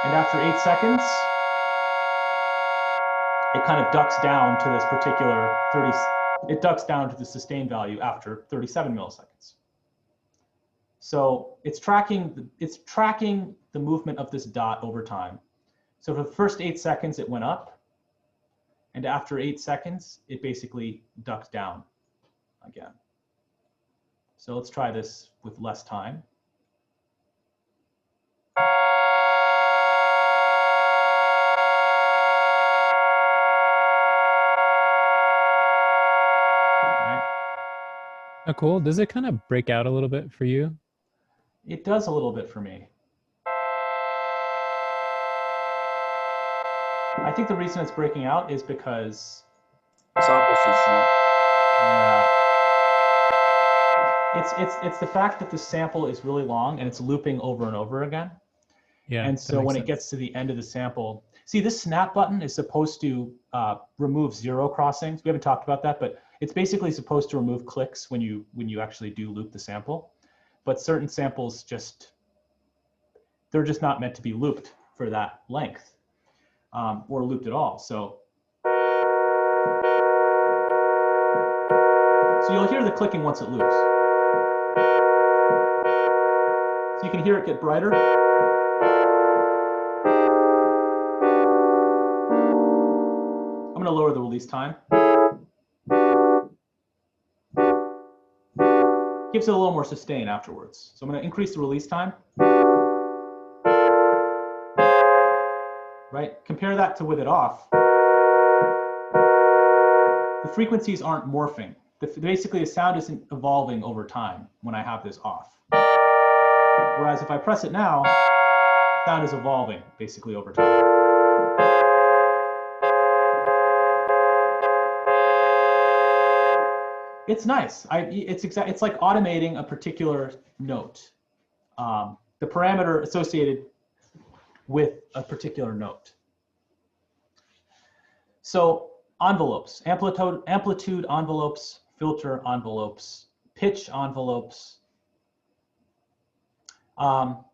and after 8 seconds, it kind of ducks down to this particular it ducks down to the sustained value after 37 milliseconds. So it's tracking the movement of this dot over time. So for the first 8 seconds, it went up, and after 8 seconds, it basically ducks down again. So let's try this with less time. Oh, cool. Does it kind of break out a little bit for you? It does a little bit for me. I think the reason it's breaking out is because it's the fact that the sample is really long and it's looping over and over again. Yeah. And so when it gets to the end of the sample, see, this snap button is supposed to remove zero crossings. We haven't talked about that, but it's basically supposed to remove clicks when you actually do loop the sample. But certain samples they're just not meant to be looped for that length or looped at all. So you'll hear the clicking once it loops. So you can hear it get brighter. I'm going to lower the release time. Gives it a little more sustain afterwards. So I'm going to increase the release time. Right? Compare that to with it off. The frequencies aren't morphing. Basically, the sound isn't evolving over time when I have this off. Whereas if I press it now, sound is evolving basically over time. It's nice. It's like automating a particular note. The parameter associated with a particular note. So envelopes, amplitude envelopes filter envelopes, pitch envelopes. To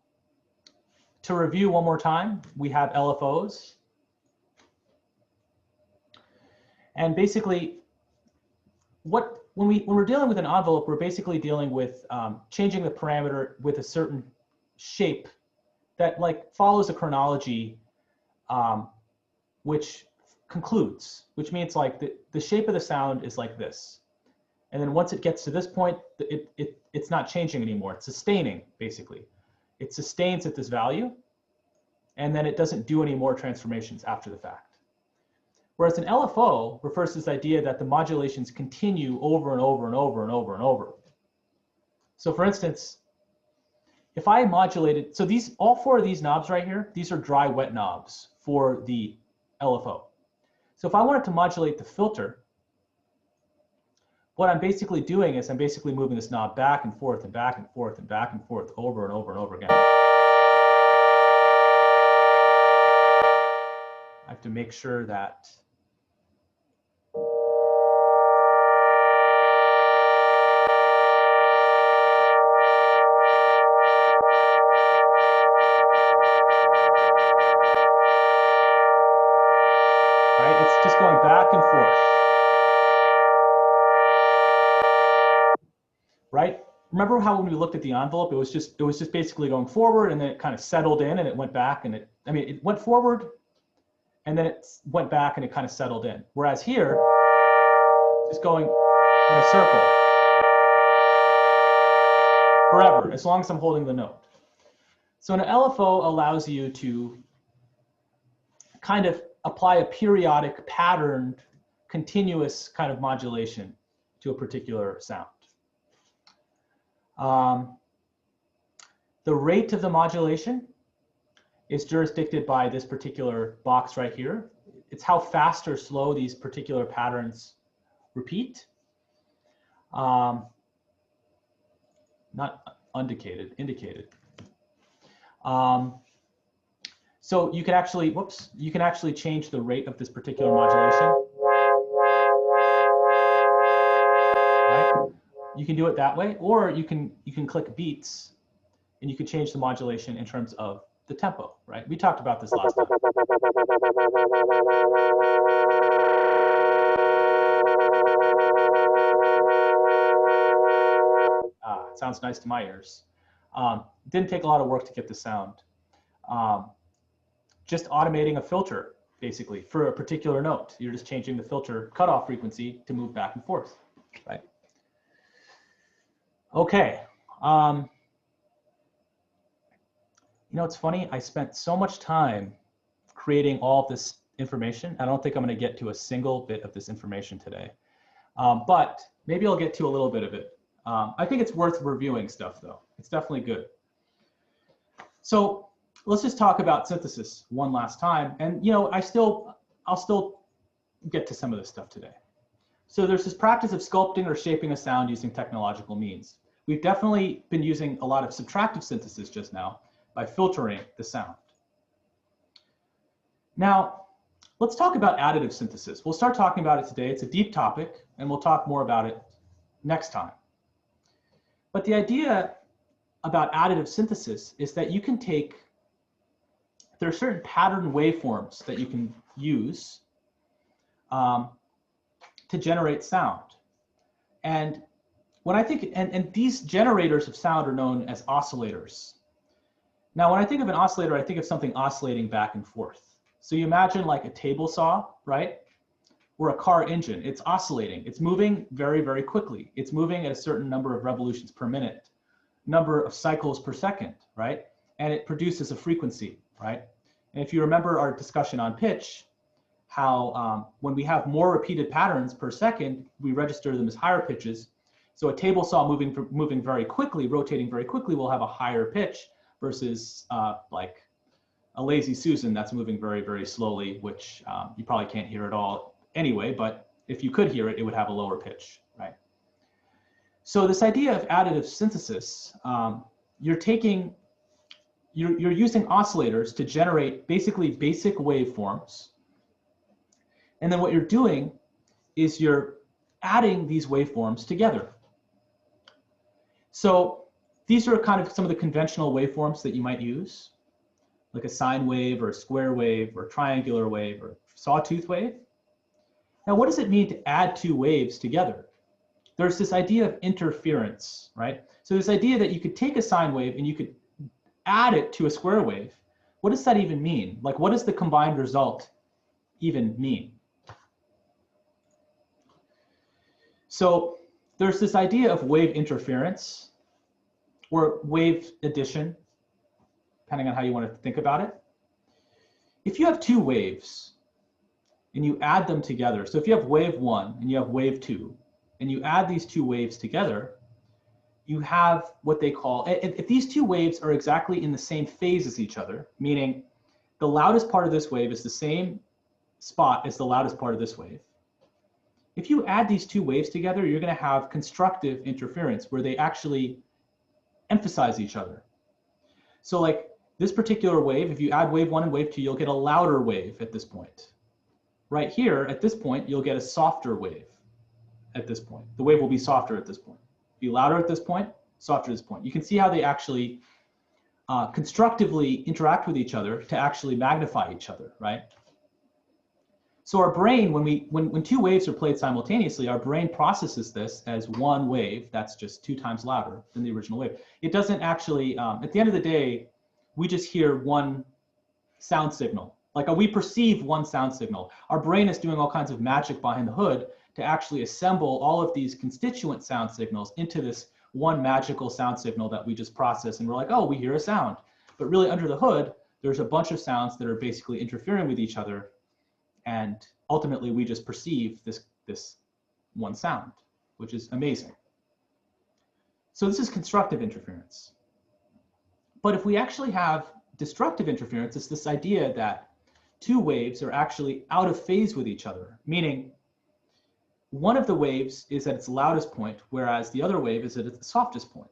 review one more time, we have LFOs. And basically, when we're dealing with an envelope, we're basically dealing with changing the parameter with a certain shape that like follows a chronology, which concludes, which means like the shape of the sound is like this. And then once it gets to this point, it's not changing anymore. It's sustaining, basically. It sustains at this value, and then it doesn't do any more transformations after the fact. Whereas an LFO refers to this idea that the modulations continue over and over and over and over and over. So for instance, if I modulated, so all four of these knobs right here, these are dry wet knobs for the LFO. So if I wanted to modulate the filter, what I'm basically doing is I'm basically moving this knob back and forth and back and forth and back and forth over and over and over again. I have to make sure that it's just going back and forth. Right? Remember how when we looked at the envelope, it was just basically going forward, and then it kind of settled in, and it went back, and it went forward, and then it went back, and it kind of settled in. Whereas here, it's just going in a circle forever, as long as I'm holding the note. So an LFO allows you to kind of apply a periodic, patterned, continuous kind of modulation to a particular sound. The rate of the modulation is jurisdicted by this particular box right here. It's how fast or slow these particular patterns repeat. Not indicated. So you can actually, you can actually change the rate of this particular modulation. Right? You can do it that way, or you can click beats, and you can change the modulation in terms of the tempo. Right? We talked about this last time. It sounds nice to my ears. Didn't take a lot of work to get the sound. Just automating a filter, basically, for a particular note. You're just changing the filter cutoff frequency to move back and forth, right? Okay. You know, it's funny, I spent so much time creating all this information. I don't think I'm going to get to a single bit of this information today, but maybe I'll get to a little bit of it. I think it's worth reviewing stuff, though. It's definitely good. So let's just talk about synthesis one last time. And, you know, I'll still get to some of this stuff today. So there's this practice of sculpting or shaping a sound using technological means. We've definitely been using a lot of subtractive synthesis just now by filtering the sound. Now, let's talk about additive synthesis. We'll start talking about it today. It's a deep topic, and we'll talk more about it next time. But the idea about additive synthesis is that you can take, there are certain pattern waveforms that you can use to generate sound. And when I think, and these generators of sound are known as oscillators. Now, when I think of an oscillator, I think of something oscillating back and forth. So you imagine like a table saw, right? Or a car engine. It's oscillating. It's moving very, very quickly. It's moving at a certain number of revolutions per minute, number of cycles per second, right? And it produces a frequency, right? And if you remember our discussion on pitch, how when we have more repeated patterns per second, we register them as higher pitches. So a table saw moving very quickly, rotating very quickly, will have a higher pitch versus like a lazy Susan that's moving very, very slowly, which you probably can't hear at all anyway, but if you could hear it, it would have a lower pitch, right? So this idea of additive synthesis, you're using oscillators to generate basically basic waveforms. And then what you're doing is you're adding these waveforms together. So these are kind of some of the conventional waveforms that you might use, like a sine wave or a square wave or triangular wave or sawtooth wave. Now, what does it mean to add two waves together? There's this idea of interference, right? So this idea that you could take a sine wave and you could add it to a square wave. What does that even mean? Like, what does the combined result even mean? So there's this idea of wave interference or wave addition, depending on how you want to think about it. If you have two waves and you add them together, so if you have wave 1 and you have wave 2, and you add these two waves together, you have what they call, if these two waves are exactly in the same phase as each other, meaning the loudest part of this wave is the same spot as the loudest part of this wave. If you add these two waves together, you're going to have constructive interference where they actually emphasize each other. So like this particular wave, if you add wave 1 and wave 2, you'll get a louder wave at this point. Right here, at this point, you'll get a softer wave at this point. The wave will be softer at this point. Be louder at this point, softer at this point. You can see how they actually constructively interact with each other to actually magnify each other, right? So our brain, when two waves are played simultaneously, our brain processes this as one wave that's just 2 times louder than the original wave. It doesn't actually, at the end of the day, we just hear one sound signal. Like we perceive one sound signal. Our brain is doing all kinds of magic behind the hood to actually assemble all of these constituent sound signals into this one magical sound signal that we just process, and we're like, oh, we hear a sound. But really under the hood, there's a bunch of sounds that are basically interfering with each other, and ultimately we just perceive this one sound, which is amazing. So this is constructive interference. But if we actually have destructive interference, it's this idea that two waves are actually out of phase with each other, meaning one of the waves is at its loudest point, whereas the other wave is at its softest point.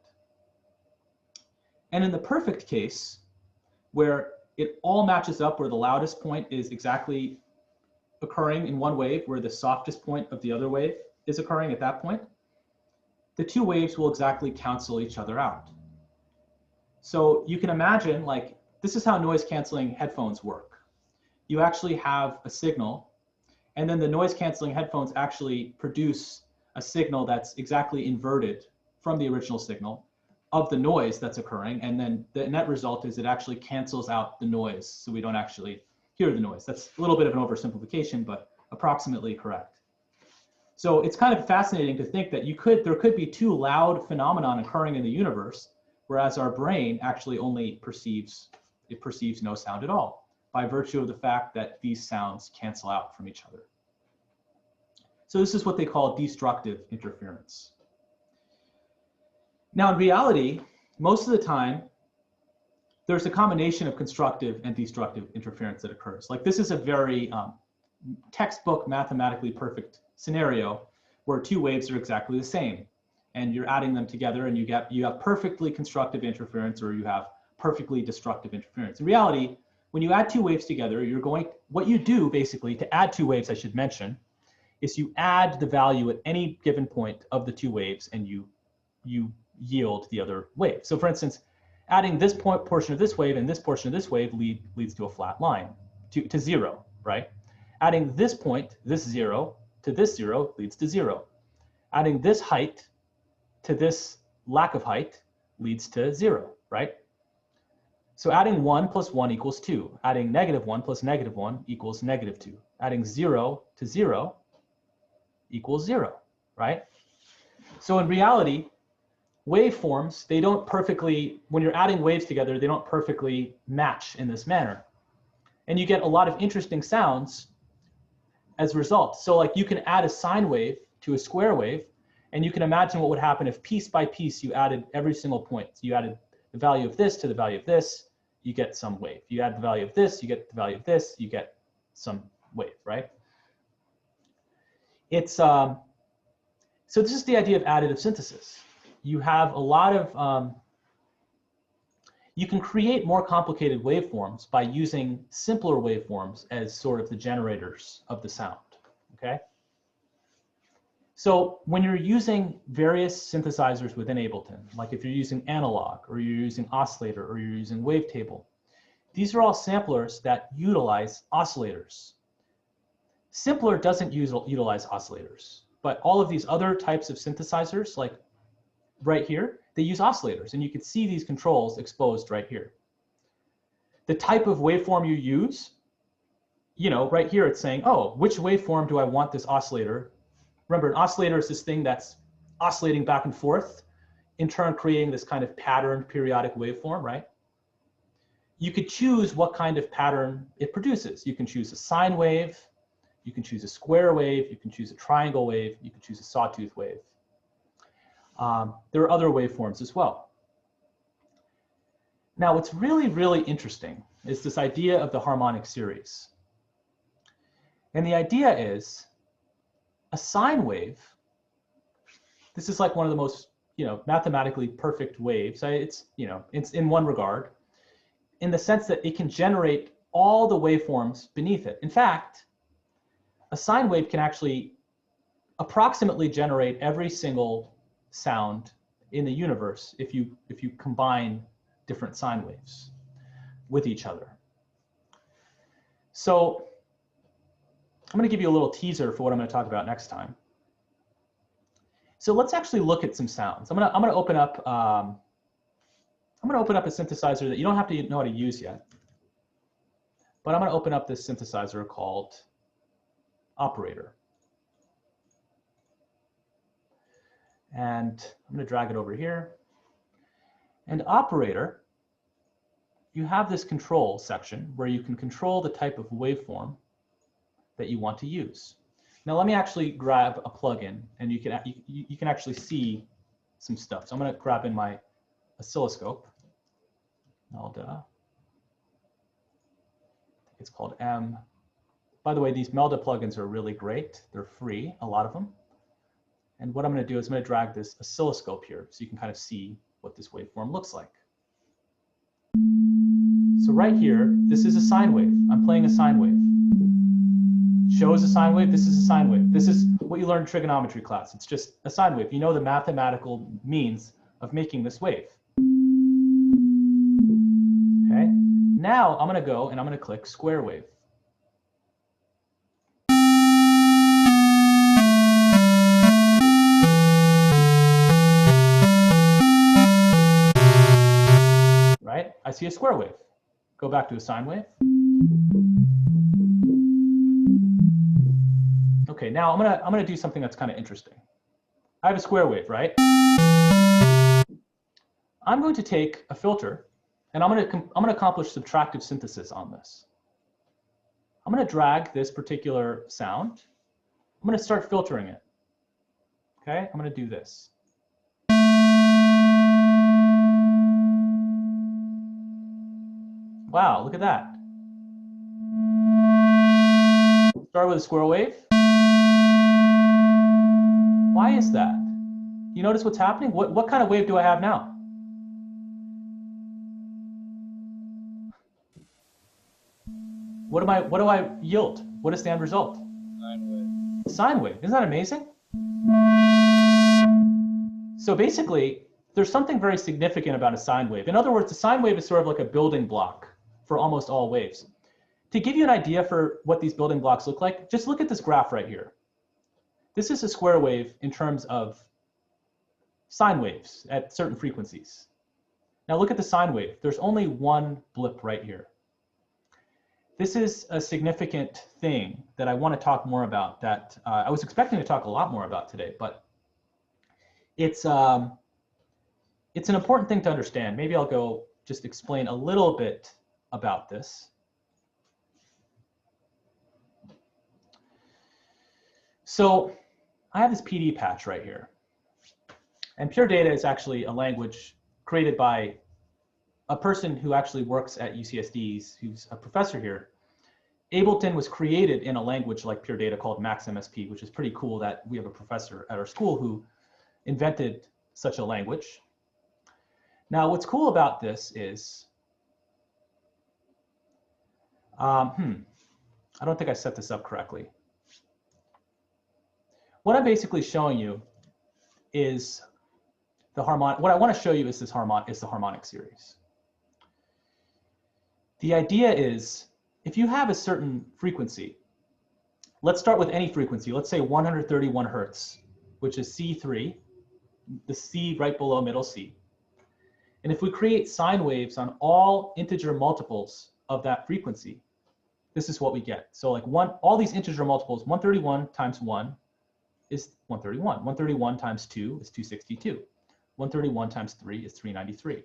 And in the perfect case, where it all matches up, where the loudest point is exactly occurring in one wave, where the softest point of the other wave is occurring at that point, the two waves will exactly cancel each other out. So you can imagine, like, this is how noise canceling headphones work. You actually have a signal, and then the noise canceling headphones actually produce a signal that's exactly inverted from the original signal of the noise that's occurring. And then the net result is it actually cancels out the noise, so we don't actually hear the noise. That's a little bit of an oversimplification, but approximately correct. So it's kind of fascinating to think that there could be two loud phenomenon occurring in the universe, whereas our brain actually only perceives no sound at all, by virtue of the fact that these sounds cancel out from each other. So this is what they call destructive interference. Now in reality, most of the time, there's a combination of constructive and destructive interference that occurs. Like this is a very textbook mathematically perfect scenario where two waves are exactly the same, and you're adding them together and you have perfectly constructive interference, or you have perfectly destructive interference. In reality, when you add two waves together, what you do basically to add two waves, I should mention, is you add the value at any given point of the two waves, and you yield the other wave. So for instance, adding this portion of this wave and this portion of this wave leads to a flat line, to 0, right? Adding this point, this 0, to this 0 leads to 0. Adding this height to this lack of height leads to 0, right? So adding 1 plus 1 equals 2. Adding -1 plus -1 equals -2. Adding 0 to 0 equals 0, right? So in reality, waveforms, they don't perfectly, when you're adding waves together, they don't perfectly match in this manner. And you get a lot of interesting sounds as a result. So like you can add a sine wave to a square wave, and you can imagine what would happen if piece by piece you added every single point. So you added the value of this to the value of this, you get some wave. You add the value of this, you get the value of this, you get some wave, right? It's so this is the idea of additive synthesis. You have a lot of, you can create more complicated waveforms by using simpler waveforms as sort of the generators of the sound, okay? So when you're using various synthesizers within Ableton, like if you're using analog, or you're using oscillator, or you're using wavetable, these are all samplers that utilize oscillators. Simpler doesn't utilize oscillators, but all of these other types of synthesizers, like right here, they use oscillators, and you can see these controls exposed right here. The type of waveform you use, you know, right here it's saying, oh, which waveform do I want this oscillator? Remember, an oscillator is this thing that's oscillating back and forth, in turn creating this kind of patterned periodic waveform, right? You could choose what kind of pattern it produces. You can choose a sine wave, you can choose a square wave, you can choose a triangle wave, you can choose a sawtooth wave. There are other waveforms as well. Now, what's really, really interesting is this idea of the harmonic series. And the idea is, a sine wave, this is like one of the most, mathematically perfect waves. It's in one regard, in the sense that it can generate all the waveforms beneath it. In fact, a sine wave can actually approximately generate every single sound in the universe if you combine different sine waves with each other. So I'm going to give you a little teaser for what I'm going to talk about next time. So let's actually look at some sounds. I'm going to open up a synthesizer that you don't have to know how to use yet, but I'm going to open up this synthesizer called Operator. And I'm going to drag it over here. And Operator, you have this control section where you can control the type of waveform that you want to use. Now let me actually grab a plugin, and you can actually see some stuff. So I'm going to grab in my oscilloscope. Melda. It's called M. By the way, these Melda plugins are really great. They're free, a lot of them. And what I'm going to do is I'm going to drag this oscilloscope here so you can kind of see what this waveform looks like. So right here, this is a sine wave. I'm playing a sine wave. Shows a sine wave. This is a sine wave. This is what you learned in trigonometry class. It's just a sine wave. You know the mathematical means of making this wave. Okay. Now I'm going to go and I'm going to click square wave. Right? I see a square wave. Go back to a sine wave. Okay, now I'm gonna do something that's kind of interesting. I have a square wave, right? I'm going to take a filter, and I'm gonna accomplish subtractive synthesis on this. I'm gonna drag this particular sound. I'm gonna start filtering it. Okay, I'm gonna do this. Wow, look at that. Start with a square wave. Why is that? You notice what's happening? What kind of wave do I have now? What do I yield? What is the end result? Sine wave. Sine wave. Isn't that amazing? So basically, there's something very significant about a sine wave. In other words, a sine wave is sort of like a building block for almost all waves. To give you an idea for what these building blocks look like, just look at this graph right here. This is a square wave in terms of sine waves at certain frequencies. Now look at the sine wave. There's only one blip right here. This is a significant thing that I want to talk more about that I was expecting to talk a lot more about today, but it's an important thing to understand. Maybe I'll go just explain a little bit about this. So I have this PD patch right here. And Pure Data is actually a language created by a person who actually works at UCSD, who's a professor here. Ableton was created in a language like Pure Data called MaxMSP, which is pretty cool that we have a professor at our school who invented such a language. Now, what's cool about this is, I don't think I set this up correctly. what I'm basically showing you is the harmonic. What I want to show you is the harmonic series. The idea is, if you have a certain frequency, let's start with any frequency. Let's say 131 hertz, which is C3, the C right below middle C. And if we create sine waves on all integer multiples of that frequency, this is what we get. So like all these integer multiples, 131 times 1 is 131. 131 times 2 is 262. 131 times 3 is 393.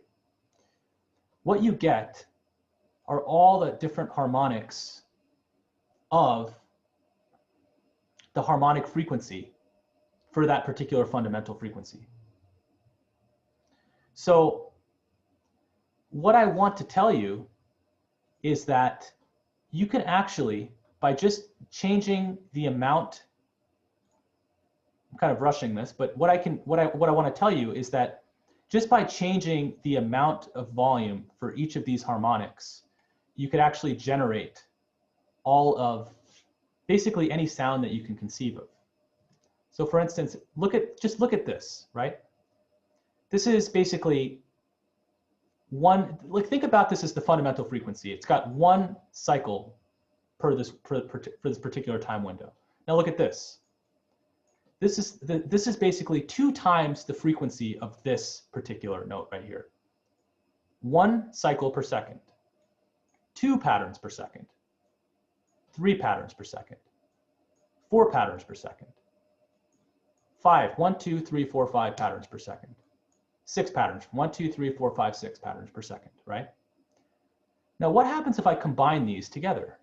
What you get are all the different harmonics of the harmonic frequency for that particular fundamental frequency. So what I want to tell you is that you can actually, by just changing the amount, I'm kind of rushing this, but what I want to tell you is that just by changing the amount of volume for each of these harmonics, you could actually generate all of basically any sound that you can conceive of. So for instance, just look at this, right? This is basically think about this as the fundamental frequency. It's got one cycle for this particular time window. Now look at this. This is basically 2 times the frequency of this particular note right here. 1 cycle per second, 2 patterns per second, 3 patterns per second, 4 patterns per second, 5, 1, 2, 3, 4, 5 patterns per second, 6 patterns, 1, 2, 3, 4, 5, 6 patterns per second, right? Now what happens if I combine these together?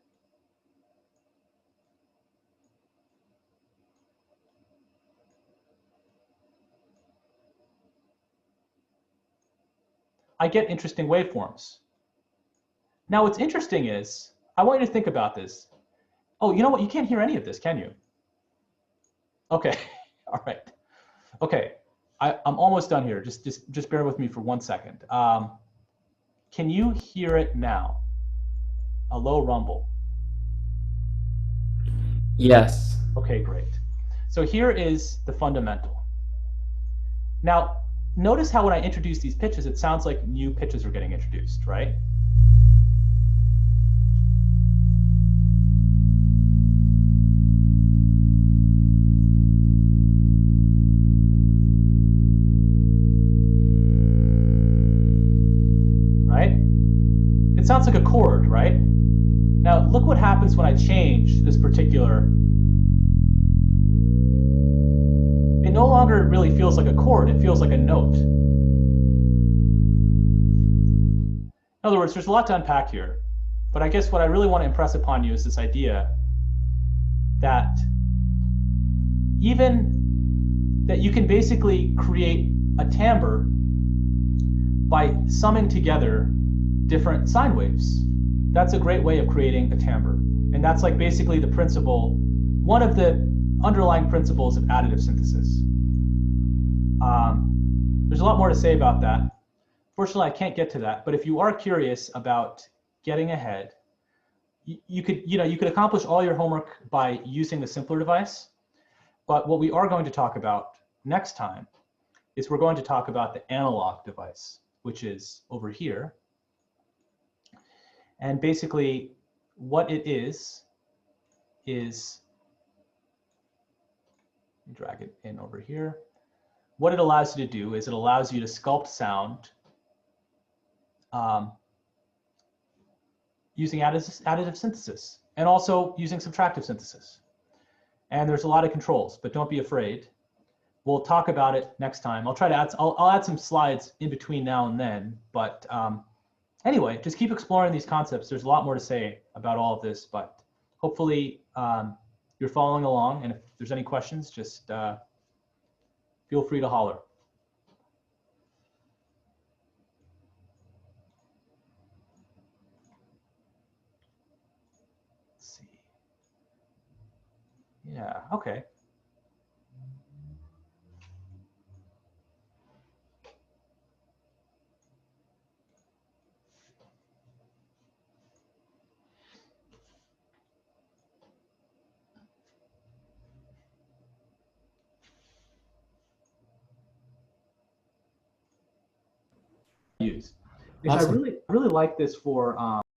I get interesting waveforms. Now what's interesting is, I want you to think about this. Oh, you know what? You can't hear any of this, can you? Okay, all right. Okay, I'm almost done here. Just bear with me for 1 second. Can you hear it now? A low rumble. Yes. Okay, great. So here is the fundamental. Now, notice how when I introduce these pitches, it sounds like new pitches are getting introduced, right? Right? It sounds like a chord, right? Now, look what happens when I change this particular. It no longer really feels like a chord, it feels like a note. In other words, there's a lot to unpack here, but I guess what I really want to impress upon you is this idea that you can basically create a timbre by summing together different sine waves. That's a great way of creating a timbre. And that's like basically the principle, one of the underlying principles of additive synthesis. There's a lot more to say about that. Fortunately, I can't get to that, but if you are curious about getting ahead, you could accomplish all your homework by using the simpler device. But what we are going to talk about next time is we're going to talk about the analog device, which is over here. And basically what it is drag it in over here. What it allows you to do is it allows you to sculpt sound using additive synthesis and also using subtractive synthesis. And there's a lot of controls, but don't be afraid. We'll talk about it next time. I'll try to add, I'll add some slides in between now and then, but anyway, just keep exploring these concepts. There's a lot more to say about all of this, but hopefully you're following along. And if there's any questions, just feel free to holler. Let's see. Yeah, okay. use. Because Awesome. I really like this for